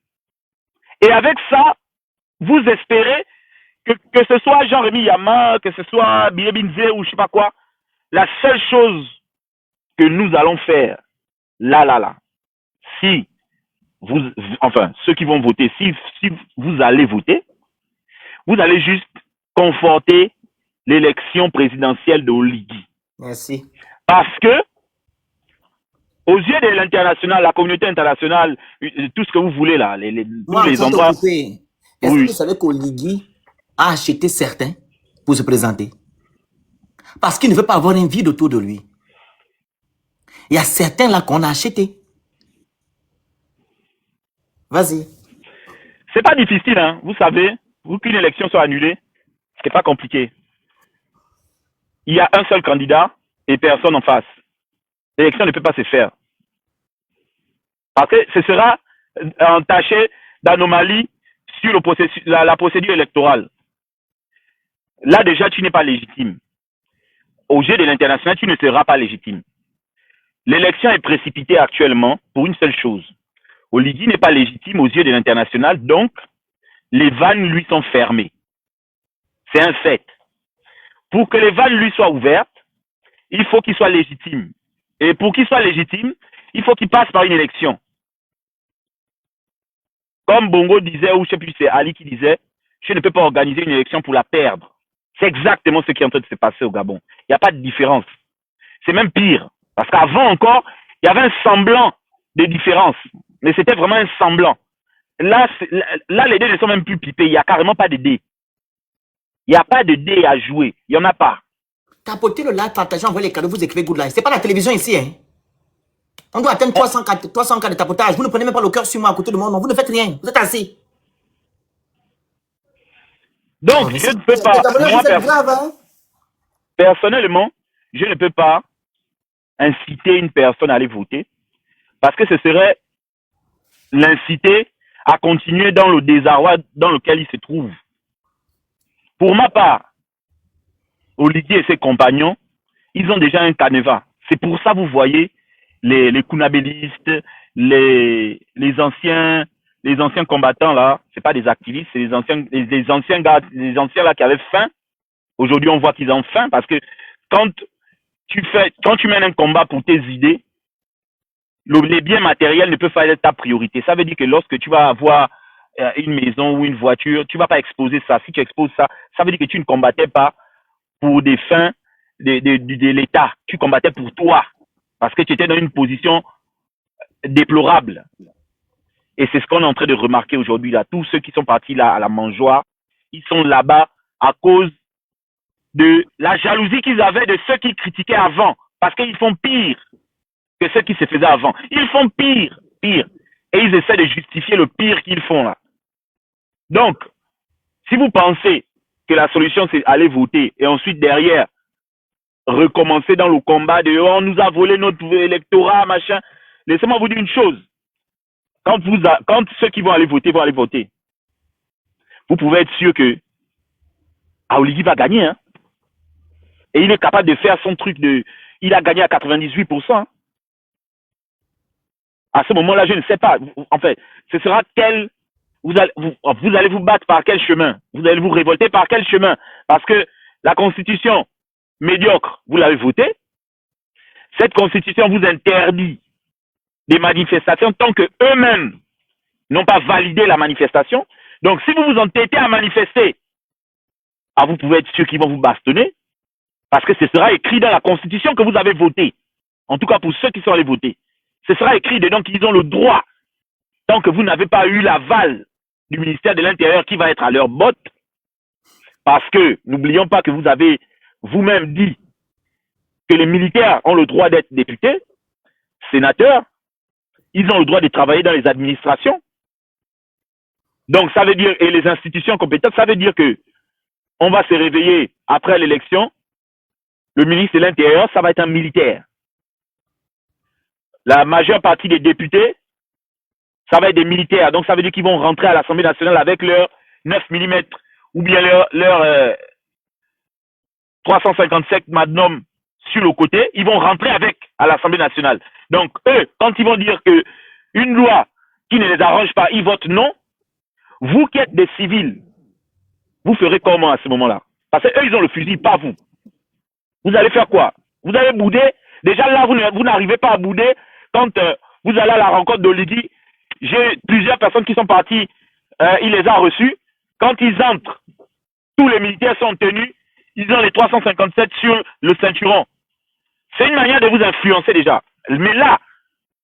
Et avec ça, vous espérez que ce soit Jean-Rémy Yama, que ce soit Biébinze ou je sais pas quoi, la seule chose que nous allons faire, là, si vous, enfin, ceux qui vont voter, si vous allez voter, vous allez juste conforter l'élection présidentielle de Oligui. Merci. Parce que, aux yeux de l'international, la communauté internationale, tout ce que vous voulez là, tous les endroits. Est-ce que vous savez qu'Oligui a acheté certains pour se présenter? Parce qu'il ne veut pas avoir un vide autour de lui. Il y a certains là qu'on a achetés. Vas-y. C'est pas difficile, hein. Vous savez, vous qu'une élection soit annulée, c'est pas compliqué. Il y a un seul candidat et personne en face. L'élection ne peut pas se faire. Parce que ce sera entaché d'anomalie sur la procédure électorale. Là, déjà, tu n'es pas légitime. Au jeu de l'international, tu ne seras pas légitime. L'élection est précipitée actuellement pour une seule chose. Oligui n'est pas légitime aux yeux de l'international, donc les vannes lui sont fermées. C'est un fait. Pour que les vannes lui soient ouvertes, il faut qu'il soit légitime. Et pour qu'il soit légitime, il faut qu'il passe par une élection. Comme Bongo disait, ou je ne sais plus, c'est Ali qui disait, je ne peux pas organiser une élection pour la perdre. C'est exactement ce qui est en train de se passer au Gabon. Il n'y a pas de différence. C'est même pire. Parce qu'avant encore, il y avait un semblant de différence. Mais c'était vraiment un semblant. Là, les dés ne sont même plus pipés. Il n'y a carrément pas de dés. Il n'y a pas de dés à jouer. Il n'y en a pas. Tapotez le like, partagez, envoyez les cadeaux, vous écrivez good life. C'est pas la télévision ici, hein. On doit atteindre 300 cas de tapotage. Vous ne prenez même pas le cœur sur moi à côté de moi. Non, vous ne faites rien. Vous êtes assis. Donc, je ne peux pas. Moi, personnellement, je ne peux pas inciter une personne à aller voter parce que ce serait l'inciter à continuer dans le désarroi dans lequel il se trouve. Pour ma part, Oligui et ses compagnons, ils ont déjà un canevas. C'est pour ça que vous voyez les kunabélistes, les anciens combattants là, c'est pas des activistes, c'est les anciens gars, les anciens là qui avaient faim. Aujourd'hui, on voit qu'ils ont faim parce que quand tu mènes un combat pour tes idées, les biens matériels ne peuvent pas être ta priorité. Ça veut dire que lorsque tu vas avoir une maison ou une voiture, tu vas pas exposer ça. Si tu exposes ça, ça veut dire que tu ne combattais pas pour des fins de l'État. Tu combattais pour toi. Parce que tu étais dans une position déplorable. Et c'est ce qu'on est en train de remarquer aujourd'hui là. Tous ceux qui sont partis là à la mangeoire, ils sont là-bas à cause de la jalousie qu'ils avaient de ceux qui critiquaient avant. Parce qu'ils font pire que ceux qui se faisaient avant. Ils font pire. Et ils essaient de justifier le pire qu'ils font là. Donc, si vous pensez que la solution c'est aller voter et ensuite derrière recommencer dans le combat de on nous a volé notre électorat, machin, laissez-moi vous dire une chose. Quand ceux qui vont aller voter, vous pouvez être sûr que Oligui va gagner. Hein? Et il est capable de faire son truc il a gagné à 98%. Hein? À ce moment-là, je ne sais pas. En fait, ce sera quel... Vous allez vous battre par quel chemin? Vous allez vous révolter par quel chemin? Parce que la constitution médiocre, vous l'avez votée. Cette constitution vous interdit des manifestations tant que eux-mêmes n'ont pas validé la manifestation. Donc, si vous vous entêtez à manifester, vous pouvez être sûr qu'ils vont vous bastonner, parce que ce sera écrit dans la constitution que vous avez votée. En tout cas, pour ceux qui sont allés voter. Ce sera écrit dedans qu'ils ont le droit, tant que vous n'avez pas eu l'aval du ministère de l'Intérieur qui va être à leur botte, parce que, n'oublions pas que vous avez vous-même dit que les militaires ont le droit d'être députés, sénateurs, ils ont le droit de travailler dans les administrations. Donc, ça veut dire, et les institutions compétentes, ça veut dire que on va se réveiller après l'élection, le ministre de l'Intérieur, ça va être un militaire. La majeure partie des députés, ça va être des militaires. Donc, ça veut dire qu'ils vont rentrer à l'Assemblée nationale avec leur 9 mm ou bien leur 357 Magnum sur le côté. Ils vont rentrer avec à l'Assemblée nationale. Donc, eux, quand ils vont dire que une loi qui ne les arrange pas, ils votent non, vous qui êtes des civils, vous ferez comment à ce moment-là? Parce qu'eux, ils ont le fusil, pas vous. Vous allez faire quoi? Vous allez bouder. Déjà là, vous n'arrivez pas à bouder quand vous allez à la rencontre d'Oligui. J'ai plusieurs personnes qui sont parties, il les a reçus. Quand ils entrent, tous les militaires sont tenus, ils ont les 357 sur le ceinturon. C'est une manière de vous influencer déjà. Mais là,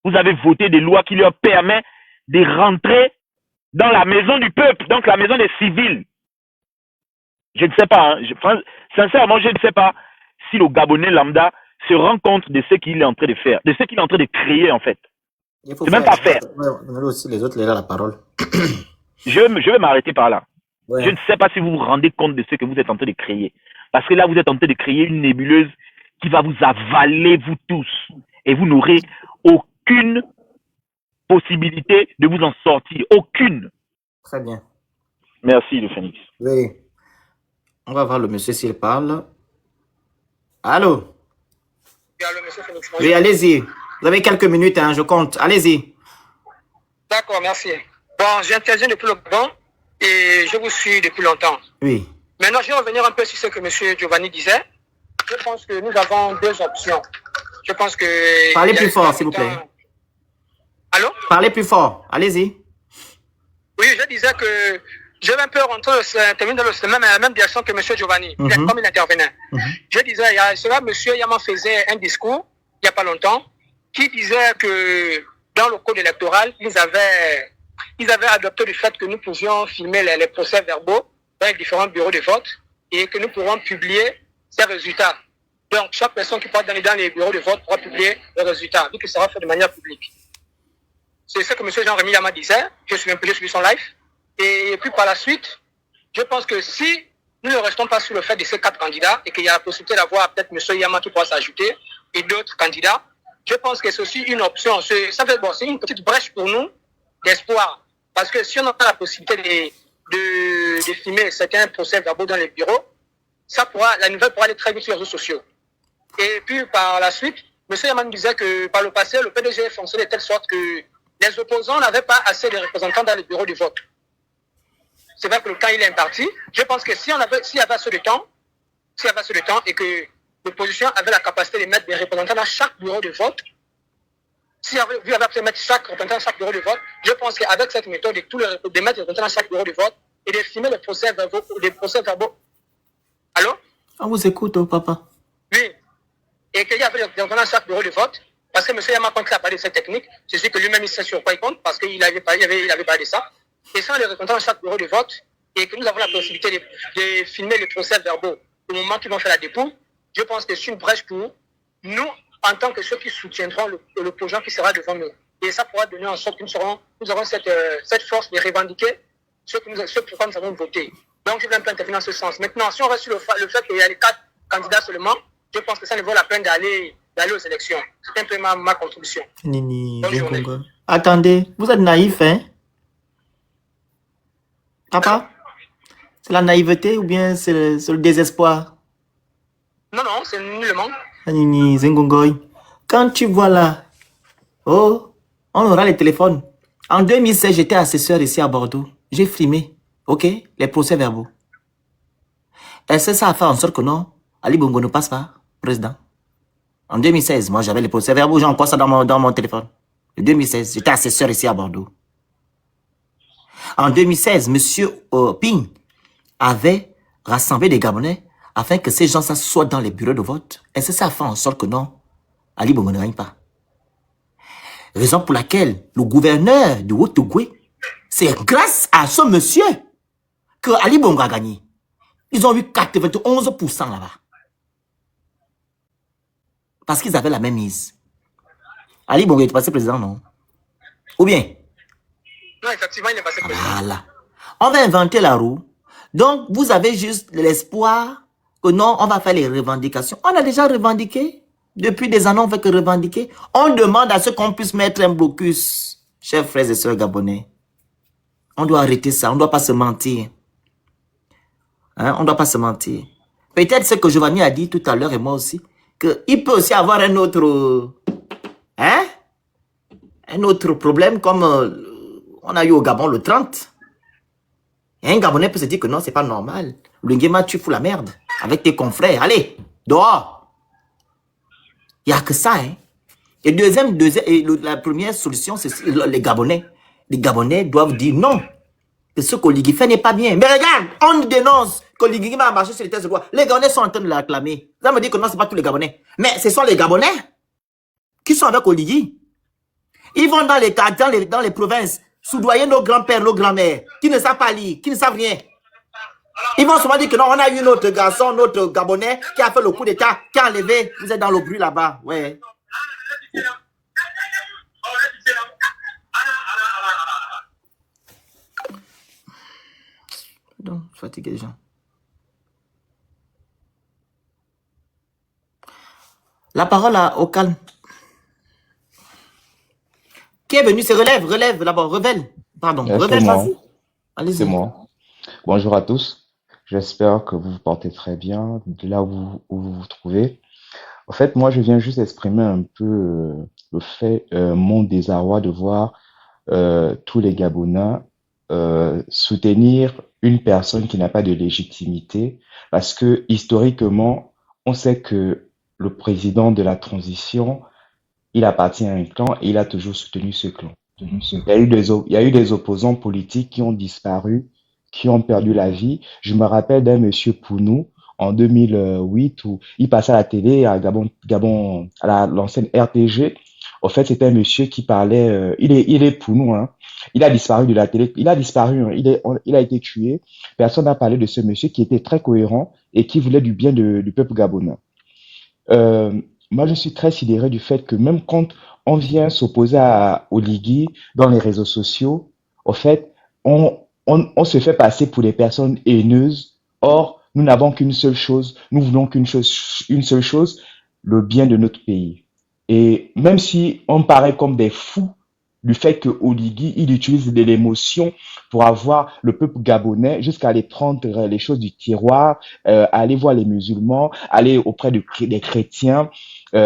vous avez voté des lois qui leur permettent de rentrer dans la maison du peuple, donc la maison des civils. Je ne sais pas, sincèrement, je ne sais pas si le Gabonais lambda se rend compte de ce qu'il est en train de faire, de ce qu'il est en train de créer en fait. Il faut C'est même pas faire. Donner aussi les autres la parole. Je vais m'arrêter par là. Ouais. Je ne sais pas si vous vous rendez compte de ce que vous êtes en train de créer. Parce que là, vous êtes en train de créer une nébuleuse qui va vous avaler, vous tous. Et vous n'aurez aucune possibilité de vous en sortir. Aucune. Très bien. Merci, le Phénix. Oui. On va voir le monsieur s'il parle. Allô? Oui, allez-y. Vous avez quelques minutes, hein, je compte. Allez-y. D'accord, merci. Bon, j'interviens depuis le banc et je vous suis depuis longtemps. Oui. Maintenant, je vais revenir un peu sur ce que M. Giovanni disait. Je pense que nous avons deux options. Je pense que... Parlez plus fort, s'il vous plaît. Allô? Parlez plus fort. Allez-y. Oui, je disais que je vais un peu rentrer terminer dans la même direction que M. Giovanni, comme il intervenait. Je disais, M. Yaman faisait un discours, il n'y a pas longtemps, qui disait que dans le code électoral, ils avaient adopté le fait que nous pouvions filmer les procès-verbaux dans les différents bureaux de vote et que nous pourrons publier ces résultats. Donc, chaque personne qui part dans les bureaux de vote pourra publier les résultats, vu que ça sera fait de manière publique. C'est ce que M. Jean-Rémy Yama disait. Je suis son live. Et puis par la suite, je pense que si nous ne restons pas sur le fait de ces 4 candidats et qu'il y a la possibilité d'avoir peut-être M. Yama qui pourra s'ajouter et d'autres candidats, je pense que c'est aussi une option. C'est une petite brèche pour nous d'espoir. Parce que si on a la possibilité de filmer certains procès-verbaux dans les bureaux, la nouvelle pourra aller très vite sur les réseaux sociaux. Et puis par la suite, M. Yaman disait que par le passé, le PDG fonctionnait de telle sorte que les opposants n'avaient pas assez de représentants dans les bureaux de vote. C'est vrai que le temps il est imparti. Je pense que s'il y avait assez de temps, et que l'opposition avait la capacité de mettre des représentants dans chaque bureau de vote, s'il y avait pu mettre chaque représentant dans chaque bureau de vote, je pense qu'avec cette méthode de mettre des représentants dans chaque bureau de vote et de filmer les procès-verbaux. Allô? On vous écoute, papa. Oui. Et qu'il y avait des représentants dans chaque bureau de vote, parce que M. Yama, quand il a parlé de cette technique, c'est sûr que lui-même il sait sur quoi il compte, parce qu'il avait parlé de ça. Et sans les représentants dans chaque bureau de vote, et que nous avons la possibilité de filmer les procès-verbaux au moment qu'ils vont faire la dépouille, je pense que c'est une brèche pour nous, en tant que ceux qui soutiendront l'opposant qui sera devant nous. Et ça pourra donner en sorte que nous aurons cette force de revendiquer ce pourquoi nous avons voté. Donc je vais un peu intervenir dans ce sens. Maintenant, si on reste sur le fait qu'il y a les 4 candidats seulement, je pense que ça ne vaut la peine d'aller aux élections. C'est un peu ma contribution. Attendez, vous êtes naïf, hein? Papa? C'est la naïveté ou bien c'est le désespoir? Non, c'est nullement. Quand tu vois là, On aura les téléphones. En 2016, j'étais assesseur ici à Bordeaux. J'ai filmé, ok, les procès-verbaux. Est-ce que ça a fait en sorte que non, Ali Bongo ne passe pas, président? En 2016, moi j'avais les procès-verbaux, j'ai encore ça dans mon téléphone. En 2016, j'étais assesseur ici à Bordeaux. En 2016, monsieur Ping avait rassemblé des Gabonais afin que ces gens soient dans les bureaux de vote. Est-ce que ça a fait en sorte que non, Ali Bongo ne gagne pas? Raison pour laquelle le gouverneur de Haut-Ogooué, c'est grâce à ce monsieur que Ali Bongo a gagné. Ils ont eu 91% là-bas. Parce qu'ils avaient la même mise. Ali Bongo est passé président, non? Ou bien? Non, effectivement, il est passé président. Voilà. On va inventer la roue. Donc, vous avez juste l'espoir que non, on va faire les revendications. On a déjà revendiqué. Depuis des années, on ne fait que revendiquer. On demande à ce qu'on puisse mettre un blocus. Chers frères et sœurs gabonais, on doit arrêter ça. On ne doit pas se mentir. Hein? On ne doit pas se mentir. Peut-être ce que Giovanni a dit tout à l'heure et moi aussi, qu'il peut aussi avoir un autre... Hein? Un autre problème comme on a eu au Gabon le 30. Et un Gabonais peut se dire que non, c'est pas normal. Le Nguema, tu fous la merde avec tes confrères. Allez, dehors. Il n'y a que ça, hein. Et la première solution, c'est les Gabonais. Les Gabonais doivent dire non. Que ce qu'Oligui fait n'est pas bien. Mais regarde, on dénonce qu'Oligui va marcher sur les tests de loi. Les Gabonais sont en train de l'acclamer. Ça me dit que non, ce n'est pas tous les Gabonais. Mais ce sont les Gabonais qui sont avec Oligui. Ils vont dans les quartiers, dans les provinces, soudoyer nos grands-pères, nos grands-mères, qui ne savent pas lire, qui ne savent rien. Ils vont souvent dire que non, on a eu notre garçon, notre Gabonais, qui a fait le coup d'état, qui a enlevé. Vous êtes dans le bruit là-bas. Ouais. Donc, je suis fatigué, les gens. La parole au calme. Qui est venu? C'est relève d'abord, Revel. Pardon, Revel, vas-y. Allez-y. C'est moi. Bonjour à tous. J'espère que vous vous portez très bien de là où vous vous trouvez. En fait, moi, je viens juste exprimer un peu le fait, mon désarroi de voir tous les Gabonais soutenir une personne qui n'a pas de légitimité, parce que historiquement, on sait que le président de la transition, il appartient à un clan et il a toujours soutenu ce clan. Il y a eu des opposants politiques qui ont disparu, qui ont perdu la vie. Je me rappelle d'un monsieur Pounou en 2008 où il passait à la télé à Gabon à l'ancienne RTG. En fait, c'était un monsieur qui parlait, il est Pounou, hein. Il a disparu de la télé, il a disparu, hein. Il a été tué. Personne n'a parlé de ce monsieur qui était très cohérent et qui voulait du bien du peuple gabonais. Moi, je suis très sidéré du fait que même quand on vient s'opposer à Oligui dans les réseaux sociaux, en fait, on se fait passer pour des personnes haineuses. Or, nous n'avons qu'une seule chose, nous voulons une seule chose, le bien de notre pays. Et même si on paraît comme des fous du fait que Oligui, il utilise de l'émotion pour avoir le peuple gabonais jusqu'à aller prendre les choses du tiroir, aller voir les musulmans, aller auprès des chrétiens,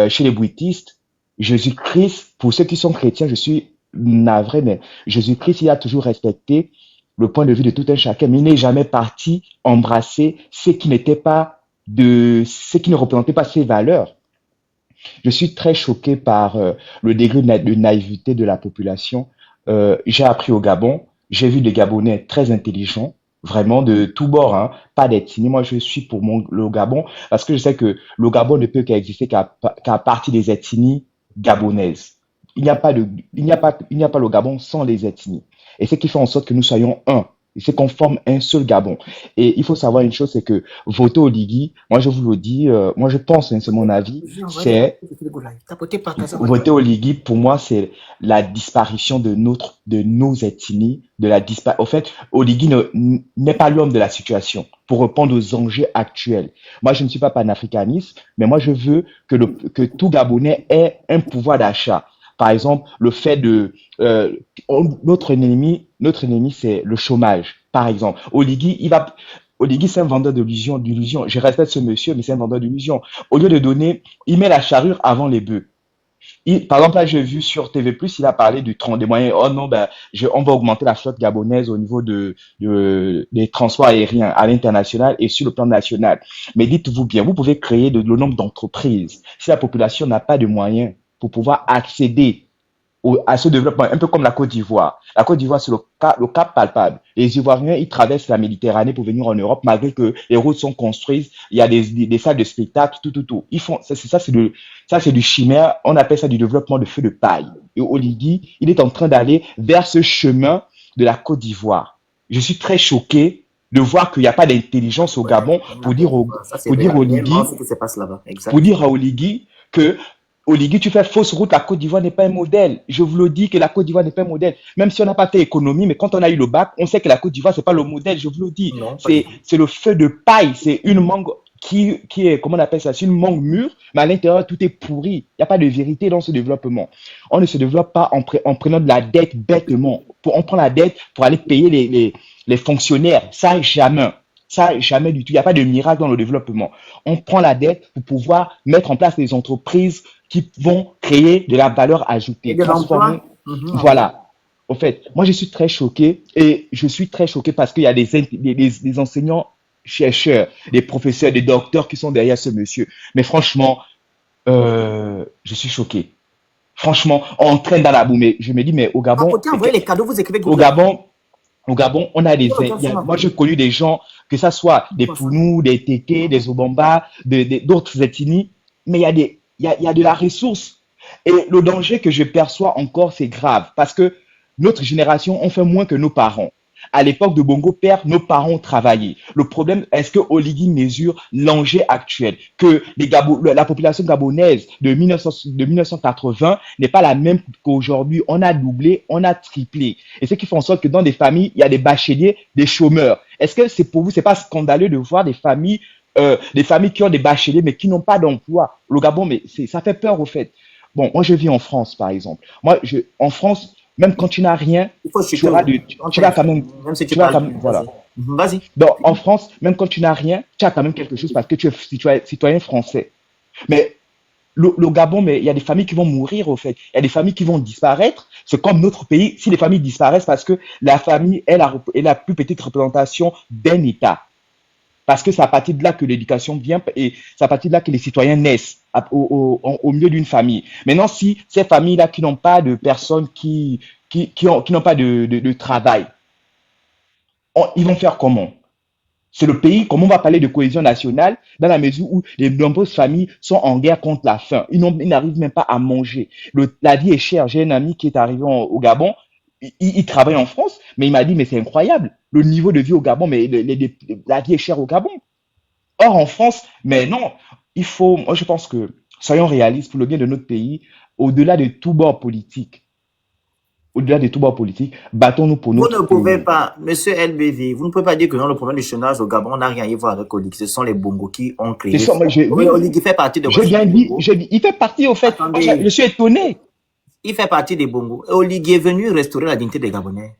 chez les bouddhistes. Jésus-Christ, pour ceux qui sont chrétiens, je suis navré, mais Jésus-Christ, il a toujours respecté le point de vue de tout un chacun, mais il n'est jamais parti embrasser ce qui ne représentait pas ses valeurs. Je suis très choqué par le degré de naïveté de la population. J'ai appris au Gabon, j'ai vu des Gabonais très intelligents, vraiment de tous bords, hein, pas d'ethnie. Moi, je suis pour le Gabon parce que je sais que le Gabon ne peut qu'exister qu'à partir des ethnies gabonaises. Il n'y a pas le Gabon sans les ethnies. Et ce qui fait en sorte que nous soyons un. Et c'est qu'on forme un seul Gabon. Et il faut savoir une chose, c'est que voter Oligui, moi je vous le dis, moi je pense, hein, c'est mon avis, c'est voter Oligui, pour moi, c'est la disparition de nos ethnies, au fait, Oligui n'est pas l'homme de la situation pour répondre aux enjeux actuels. Moi, je ne suis pas panafricaniste, mais moi je veux que tout Gabonais ait un pouvoir d'achat. Par exemple, le fait notre ennemi, c'est le chômage. Par exemple, Oligui, c'est un vendeur d'illusions. Je respecte ce monsieur, mais c'est un vendeur d'illusions. Au lieu de donner, il met la charrue avant les bœufs. Par exemple, là, j'ai vu sur TV+, il a parlé des moyens. Oh non, ben, on va augmenter la flotte gabonaise au niveau des transports aériens à l'international et sur le plan national. Mais dites-vous bien, vous pouvez créer le nombre d'entreprises. Si la population n'a pas de moyens pour pouvoir accéder à ce développement, un peu comme la Côte d'Ivoire. La Côte d'Ivoire, c'est le cas palpable. Les Ivoiriens, ils traversent la Méditerranée pour venir en Europe, malgré que les routes sont construites, il y a des salles de spectacle, tout. Ils font, ça, c'est du chimère, on appelle ça du développement de feu de paille. Et Oligui, il est en train d'aller vers ce chemin de la Côte d'Ivoire. Je suis très choqué de voir qu'il n'y a pas d'intelligence au Gabon pour dire à Oligui que Oligui, tu fais fausse route, la Côte d'Ivoire n'est pas un modèle. Je vous le dis que la Côte d'Ivoire n'est pas un modèle. Même si on n'a pas fait économie, mais quand on a eu le bac, on sait que la Côte d'Ivoire, c'est pas le modèle, je vous le dis. C'est le feu de paille, c'est une mangue qui est, comment on appelle ça, c'est une mangue mûre, mais à l'intérieur, tout est pourri. Il n'y a pas de vérité dans ce développement. On ne se développe pas en prenant de la dette bêtement. On prend la dette pour aller payer les fonctionnaires. Ça, jamais. Ça, jamais du tout. Il n'y a pas de miracle dans le développement. On prend la dette pour pouvoir mettre en place des entreprises qui vont créer de la valeur ajoutée. Voilà. En fait, moi, je suis très choqué et je suis très choqué parce qu'il y a des enseignants chercheurs, des professeurs, des docteurs qui sont derrière ce monsieur. Mais franchement, je suis choqué. Franchement, on traîne dans la boue. Mais je me dis, mais au Gabon, les cadeaux, vous écrivez au Gabon, on a moi, j'ai connu des gens, que ça soit des Pounous, des Téké, des Obamba, d'autres ethnies, mais il y a de la ressource. Et le danger que je perçois encore, c'est grave, parce que notre génération, on fait moins que nos parents. À l'époque de Bongo Père, nos parents ont travaillé. Le problème, est-ce que Oligui mesure l'enjeu actuel? Que la population gabonaise de 1980 n'est pas la même qu'aujourd'hui. On a doublé, on a triplé. Et ce qui fait en sorte que dans des familles, il y a des bacheliers, des chômeurs. Est-ce que pour vous, c'est pas scandaleux de voir des familles qui ont des bacheliers mais qui n'ont pas d'emploi? Le Gabon, mais ça fait peur au fait. Bon, moi je vis en France, par exemple. En France, même quand tu n'as rien, tu vas quand même. Voilà. Vas-y. Donc, en France, même quand tu n'as rien, tu as quand même quelque chose parce que tu es citoyen français. Mais le Gabon, mais il y a des familles qui vont mourir, au fait. Il y a des familles qui vont disparaître. C'est comme notre pays, si les familles disparaissent parce que la famille est la plus petite représentation d'un État. Parce que c'est à partir de là que l'éducation vient et c'est à partir de là que les citoyens naissent au milieu d'une famille. Maintenant, si ces familles-là qui n'ont pas de personnes qui n'ont pas de travail, ils vont faire comment? C'est le pays, comment on va parler de cohésion nationale dans la mesure où les nombreuses familles sont en guerre contre la faim. Ils n'arrivent même pas à manger. La vie est chère. J'ai un ami qui est arrivé au Gabon. Il travaille en France, mais il m'a dit, mais c'est incroyable, le niveau de vie au Gabon, mais la vie est chère au Gabon. Or, en France, mais non, moi je pense que, soyons réalistes, pour le bien de notre pays, au-delà de tout bord politique, battons-nous pour notre pays. Vous ne pouvez pas, monsieur LBV, vous ne pouvez pas dire que dans le problème du chômage au Gabon, on n'a rien à y voir avec Oligui. Ce sont les Bongos qui ont créé ça. Oligui fait partie de... J'ai bien dit, il fait partie, au fait. Attendez. Je suis étonné. Il fait partie des Bongos. Et Oligui est venu restaurer la dignité des Gabonais.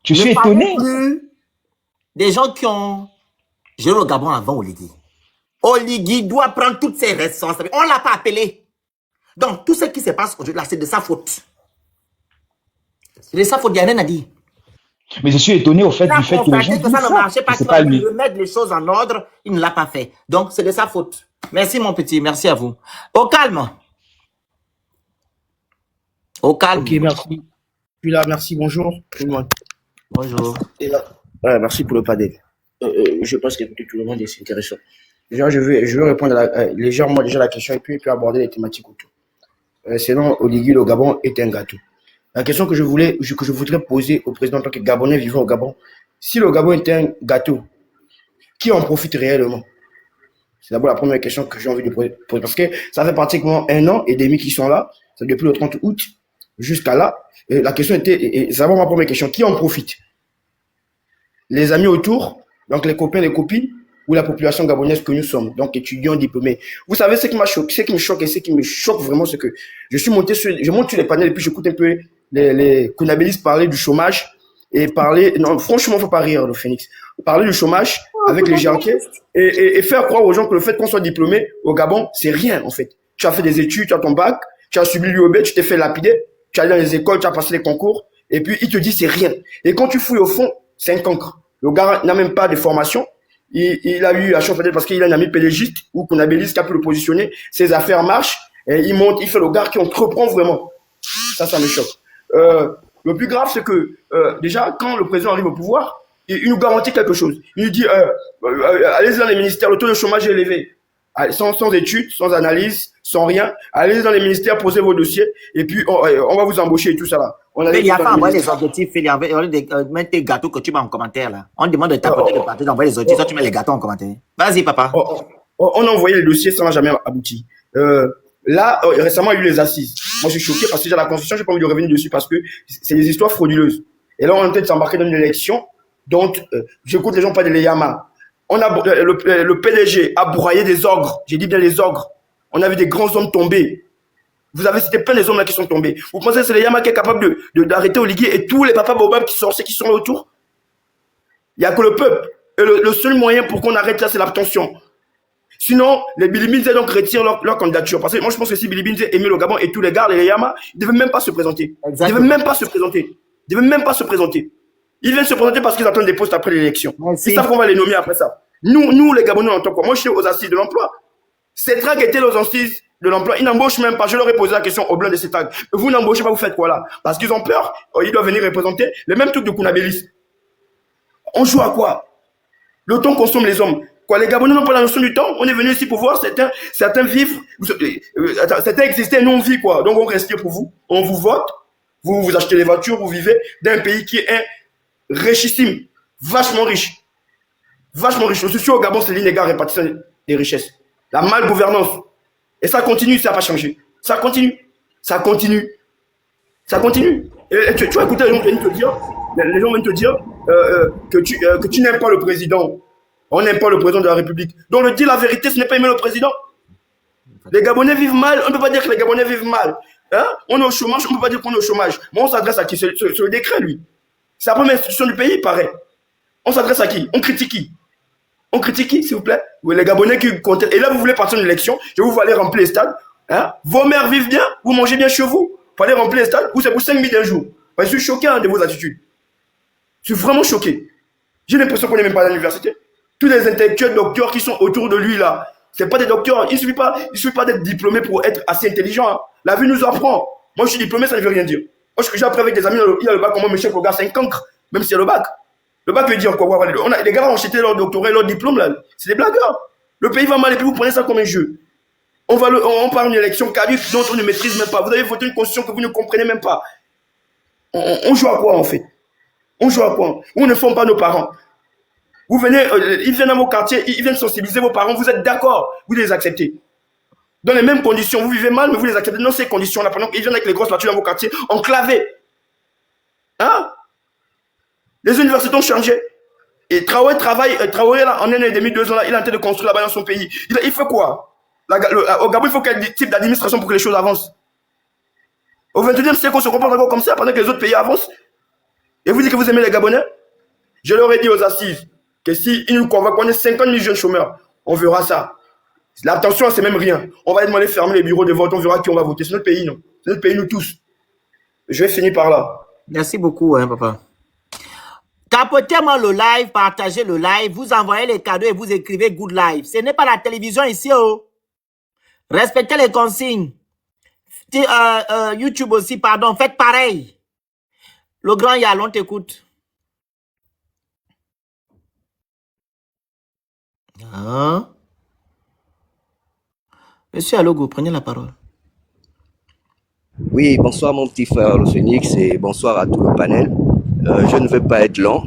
Je suis étonné. Plus des gens qui ont géré le Gabon avant Oligui. Oligui doit prendre toutes ses responsabilités. On ne l'a pas appelé. Donc, tout ce qui se passe aujourd'hui, là, c'est de sa faute. C'est de sa faute, il n'y a rien à dire. Mais je suis étonné au fait du fait que les gens ça ne marchait pas, c'est pas lui. Remettre les choses en ordre, il ne l'a pas fait. Donc, c'est de sa faute. Merci, mon petit. Merci à vous. Au calme. Au calme. Ok, merci. Puis là, merci, bonjour tout le monde. Bonjour. Et là, merci pour le panel. Je pense que tout le monde est intéressant. Déjà, je veux répondre légèrement déjà à la question et puis aborder les thématiques autour. Sinon, Oligui, le Gabon est un gâteau. La question que je voudrais poser au président en tant que Gabonais vivant au Gabon, si le Gabon est un gâteau, qui en profite réellement? C'est d'abord la première question que j'ai envie de poser. Parce que ça fait pratiquement 1 an et demi qu'ils sont là. C'est depuis le 30 août jusqu'à là. Et la question était, c'est vraiment ma première question, qui en profite? Les amis autour, donc les copains, les copines, ou la population gabonaise que nous sommes, donc étudiants diplômés. Vous savez ce qui me choque et ce qui me choque vraiment, c'est que je monte sur les panels et puis j'écoute un peu les Kounabilistes parler du chômage et non, franchement, faut pas rire, le Phoenix. Parler du chômage avec les gentils et faire croire aux gens que le fait qu'on soit diplômé au Gabon, c'est rien, en fait. Tu as fait des études, tu as ton bac, tu as subi l'UOB, tu t'es fait lapider, tu es allé dans les écoles, tu as passé les concours, et puis il te dit c'est rien. Et quand tu fouilles au fond, c'est un cancre. Le gars n'a même pas de formation. Il a eu la chance peut-être parce qu'il a un ami pédégiste ou qu'on qui a pu le positionner. Ses affaires marchent et il monte, il fait le gars qui entreprend vraiment. Ça me choque. Le plus grave, c'est que déjà, quand le président arrive au pouvoir, il nous garantit quelque chose. Il nous dit, allez-y dans les ministères, le taux de chômage est élevé. Sans études, sans analyse, sans rien. Allez dans les ministères, posez vos dossiers, et puis on va vous embaucher et tout ça là. Mais il n'y a pas envoyé les objectifs, il y a mettre tes gâteaux que tu mets en commentaire là. On demande de tapoter de partir, d'envoyer les objectifs, toi tu mets les gâteaux en commentaire. Vas-y papa. On a envoyé les dossiers, ça n'a jamais abouti. Là, récemment, il y a eu les assises. Moi, je suis choqué parce que j'ai la Constitution, j'ai pas envie de revenir dessus parce que c'est des histoires frauduleuses. Et là, on est en train de s'embarquer dans une élection dont j'écoute les gens pas de l'EYAMA. Le PDG a broyé des ogres. J'ai dit bien les ogres. On a vu des grands hommes tomber. Vous avez cité plein des hommes là qui sont tombés. Vous pensez que c'est l'EYAMA qui est capable d'arrêter Oligui et tous les papas Bobab qui sont là autour? Il n'y a que le peuple. Et le seul moyen pour qu'on arrête là, c'est l'abstention. Sinon, les Bilibinze donc retirent leur candidature. Parce que moi, je pense que si Bilibinze aimait le Gabon et tous les gars, les Yama, ils ne devaient même pas se présenter. Exactement. Ils ne devaient même pas se présenter. Ils ne devaient même pas se présenter. Ils viennent se présenter parce qu'ils attendent des postes après l'élection. Ils savent qu'on va les nommer après ça. Nous les Gabonais, en tant que moi, je suis aux assises de l'emploi. Cetrag était aux assises de l'emploi. Ils n'embauchent même pas. Je leur ai posé la question au blanc de Cetrag. Vous n'embauchez pas, vous faites quoi là? Parce qu'ils ont peur. Ils doivent venir représenter les mêmes trucs de Kounabélis. On joue à quoi? Le temps consomme les hommes. Quoi, les Gabonais n'ont pas la notion du temps. On est venu ici pour voir certains vivre, certains exister, nous on vit quoi. Donc on respire pour vous, on vous vote, vous achetez les voitures, vous vivez dans un pays qui est richissime, vachement riche. Vachement riche. Je suis sûr au Gabon, c'est l'inégale répartition des richesses. La malgouvernance. Et ça continue, ça n'a pas changé. Ça continue. Ça continue. Ça continue. Et tu vas écouter les gens viennent te dire que tu n'aimes pas le président. On n'aime pas le président de la République. Donc, le dire la vérité, ce n'est pas aimer le président. Les Gabonais vivent mal. On ne peut pas dire que les Gabonais vivent mal. Hein? On est au chômage, on ne peut pas dire qu'on est au chômage. Mais on s'adresse à qui? C'est le décret, lui. C'est la première institution du pays, pareil. On s'adresse à qui? On critique qui? On critique qui, s'il vous plaît? Oui, les Gabonais qui comptent. Et là, vous voulez partir d'une élection, je vous aller remplir les stades. Hein? Vos mères vivent bien, vous mangez bien chez vous. Vous allez remplir les stades, ou c'est pour 5 000 d'un jour. Je suis choqué de vos attitudes. Je suis vraiment choqué. J'ai l'impression qu'on n'est même pas à l'université. Tous les intellectuels docteurs qui sont autour de lui là, c'est pas des docteurs. Il suffit pas d'être diplômé pour être assez intelligent. Hein. La vie nous apprend. Moi je suis diplômé, ça ne veut rien dire. Moi j'ai appris avec des amis, il y a le bac, comment monsieur le gars, c'est un cancre, même si il y a le bac. Le bac veut dire quoi? Les gars ont acheté leur doctorat et leur diplôme là. C'est des blagueurs. Le pays va mal et puis vous prenez ça comme un jeu. On parle d'une élection caduque dont on ne maîtrise même pas. Vous avez voté une constitution que vous ne comprenez même pas. On joue à quoi en fait? On joue à quoi? On ne forme pas nos parents. Vous venez, ils viennent dans vos quartiers, ils viennent sensibiliser vos parents, vous êtes d'accord, vous les acceptez. Dans les mêmes conditions, vous vivez mal, mais vous les acceptez dans ces conditions-là. Pendant qu'ils viennent avec les grosses voitures dans vos quartiers, enclavés. Hein? Les universités ont changé. Et Traoré là, en 1 an et demi, 2 ans, là, il est en train de construire là-bas dans son pays. Il fait quoi? Au Gabon, il faut quel type d'administration pour que les choses avancent? Au 21e siècle, on se comporte encore comme ça pendant que les autres pays avancent. Et vous dites que vous aimez les Gabonais? Je leur ai dit aux assises que s'ils nous convoquent, on est 50 000 jeunes chômeurs, on verra ça. L'abstention, c'est même rien. On va demander de fermer les bureaux de vote, on verra qui on va voter. C'est notre pays, non? C'est notre pays, nous tous. Je vais finir par là. Merci beaucoup, hein, papa. Tapotez-moi le live, partagez le live, vous envoyez les cadeaux et vous écrivez good live. Ce n'est pas la télévision ici, oh. Respectez les consignes. YouTube aussi, pardon, faites pareil. Le grand Yal, on t'écoute. Ah. Monsieur Alogo, prenez la parole. Oui, bonsoir mon petit frère le Phoenix et bonsoir à tout le panel. Je ne veux pas être long.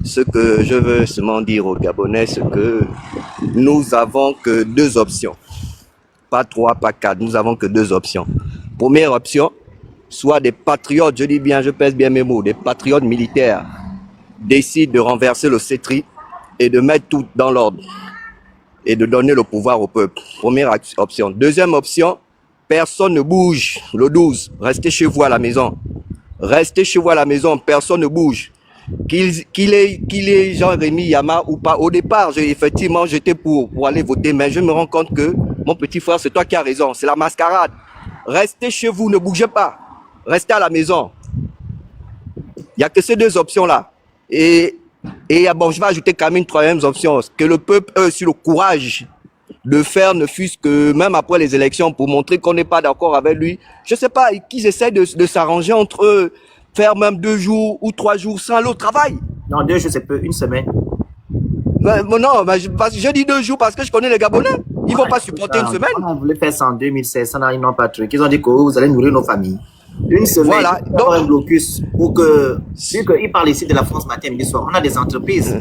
Ce que je veux seulement dire aux Gabonais, c'est que nous avons que 2 options. Pas 3, pas 4, nous avons que 2 options. Première option, soit des patriotes, je dis bien, je pèse bien mes mots, des patriotes militaires décident de renverser le cétri et de mettre tout dans l'ordre et de donner le pouvoir au peuple. Première option. Deuxième option, personne ne bouge le 12. Restez chez vous à la maison. Restez chez vous à la maison, personne ne bouge. Qu'il est Jean-Rémy Yama ou pas. Au départ, effectivement, j'étais pour aller voter, mais je me rends compte que, mon petit frère, c'est toi qui as raison. C'est la mascarade. restez chez vous, ne bougez pas. Restez à la maison. Il n'y a que ces deux options-là. Et bon, je vais ajouter quand même une troisième option. Que le peuple ait aussi le courage de faire, ne fût-ce que même après les élections, pour montrer qu'on n'est pas d'accord avec lui. Je ne sais pas, qu'ils essaient de s'arranger entre eux, faire même 2 jours ou 3 jours sans le travail. Non, 2 jours, c'est peu, 1 semaine. Non, je dis 2 jours parce que je connais les Gabonais. Ils ne vont pas supporter 1 semaine. On voulait faire ça en 2016, ils n'ont pas truc. Ils ont dit que vous allez nourrir nos familles. 1 semaine, voilà. Donc, un blocus pour que, vu qu'ils parlent ici de la France matin, midi, soir, on a des entreprises.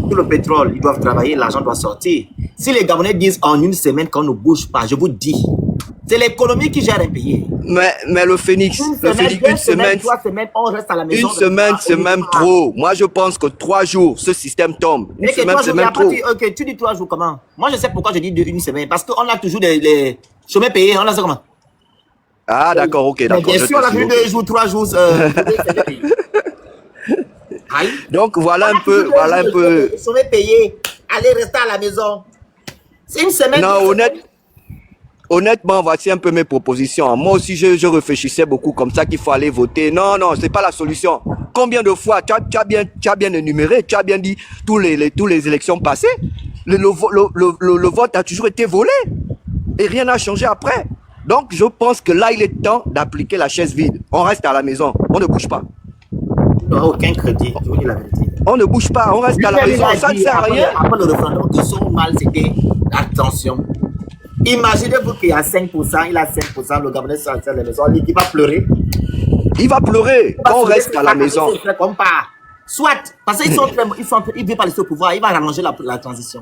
Tout le pétrole, ils doivent travailler, l'argent doit sortir. Si les Gabonais disent en 1 semaine qu'on ne bouge pas, je vous dis, c'est l'économie qui gère un pays. Mais le Phénix, une semaine, 3 semaines, on reste à la maison. 1 semaine, c'est même trop. Moi, je pense que 3 jours, ce système tombe. 1 semaine, c'est même trop. Ok, tu dis 3 jours comment? Moi, je sais pourquoi je dis 1 semaine. Parce qu'on a toujours les chemins payés. On a ça comment? Ah, d'accord, ok, d'accord. Bien sûr, on a vu 2 jours, 3 jours. Donc, voilà un peu. Chemins payés. Allez rester à la maison. C'est 1 semaine. Non, honnêtement, voici un peu mes propositions. Moi aussi, je réfléchissais beaucoup comme ça qu'il faut aller voter. Non, c'est pas la solution. Combien de fois tu as bien énuméré, tu as bien dit tous les élections passées, le vote a toujours été volé et rien n'a changé après. Donc, je pense que là, il est temps d'appliquer la chaise vide. On reste à la maison, on ne bouge pas. Aucun crédit, je vous dis la vérité. On ne bouge pas, on reste à la maison, ça ne sert à rien. Après le référendum, que son mal, c'était attention. Imaginez-vous qu'il y a 5%, il a 5%, le Gabonais sort à la maison, il va pleurer. Il va pleurer quand on reste à la maison. Soit, parce qu'ils ne veulent pas laisser au pouvoir, il va rallonger la transition.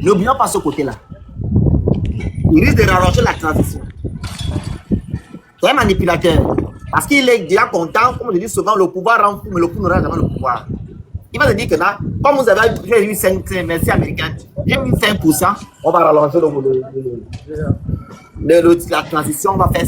N'oublions pas ce côté-là. Il risque de rallonger la transition. C'est un manipulateur. Parce qu'il est déjà content, comme je dis souvent, le pouvoir rend fou, mais le fou n'aura jamais le pouvoir. Il va se dire que là, comme vous avez eu 5, merci américain, j'ai mis 5%, on va rallonger la transition, on va faire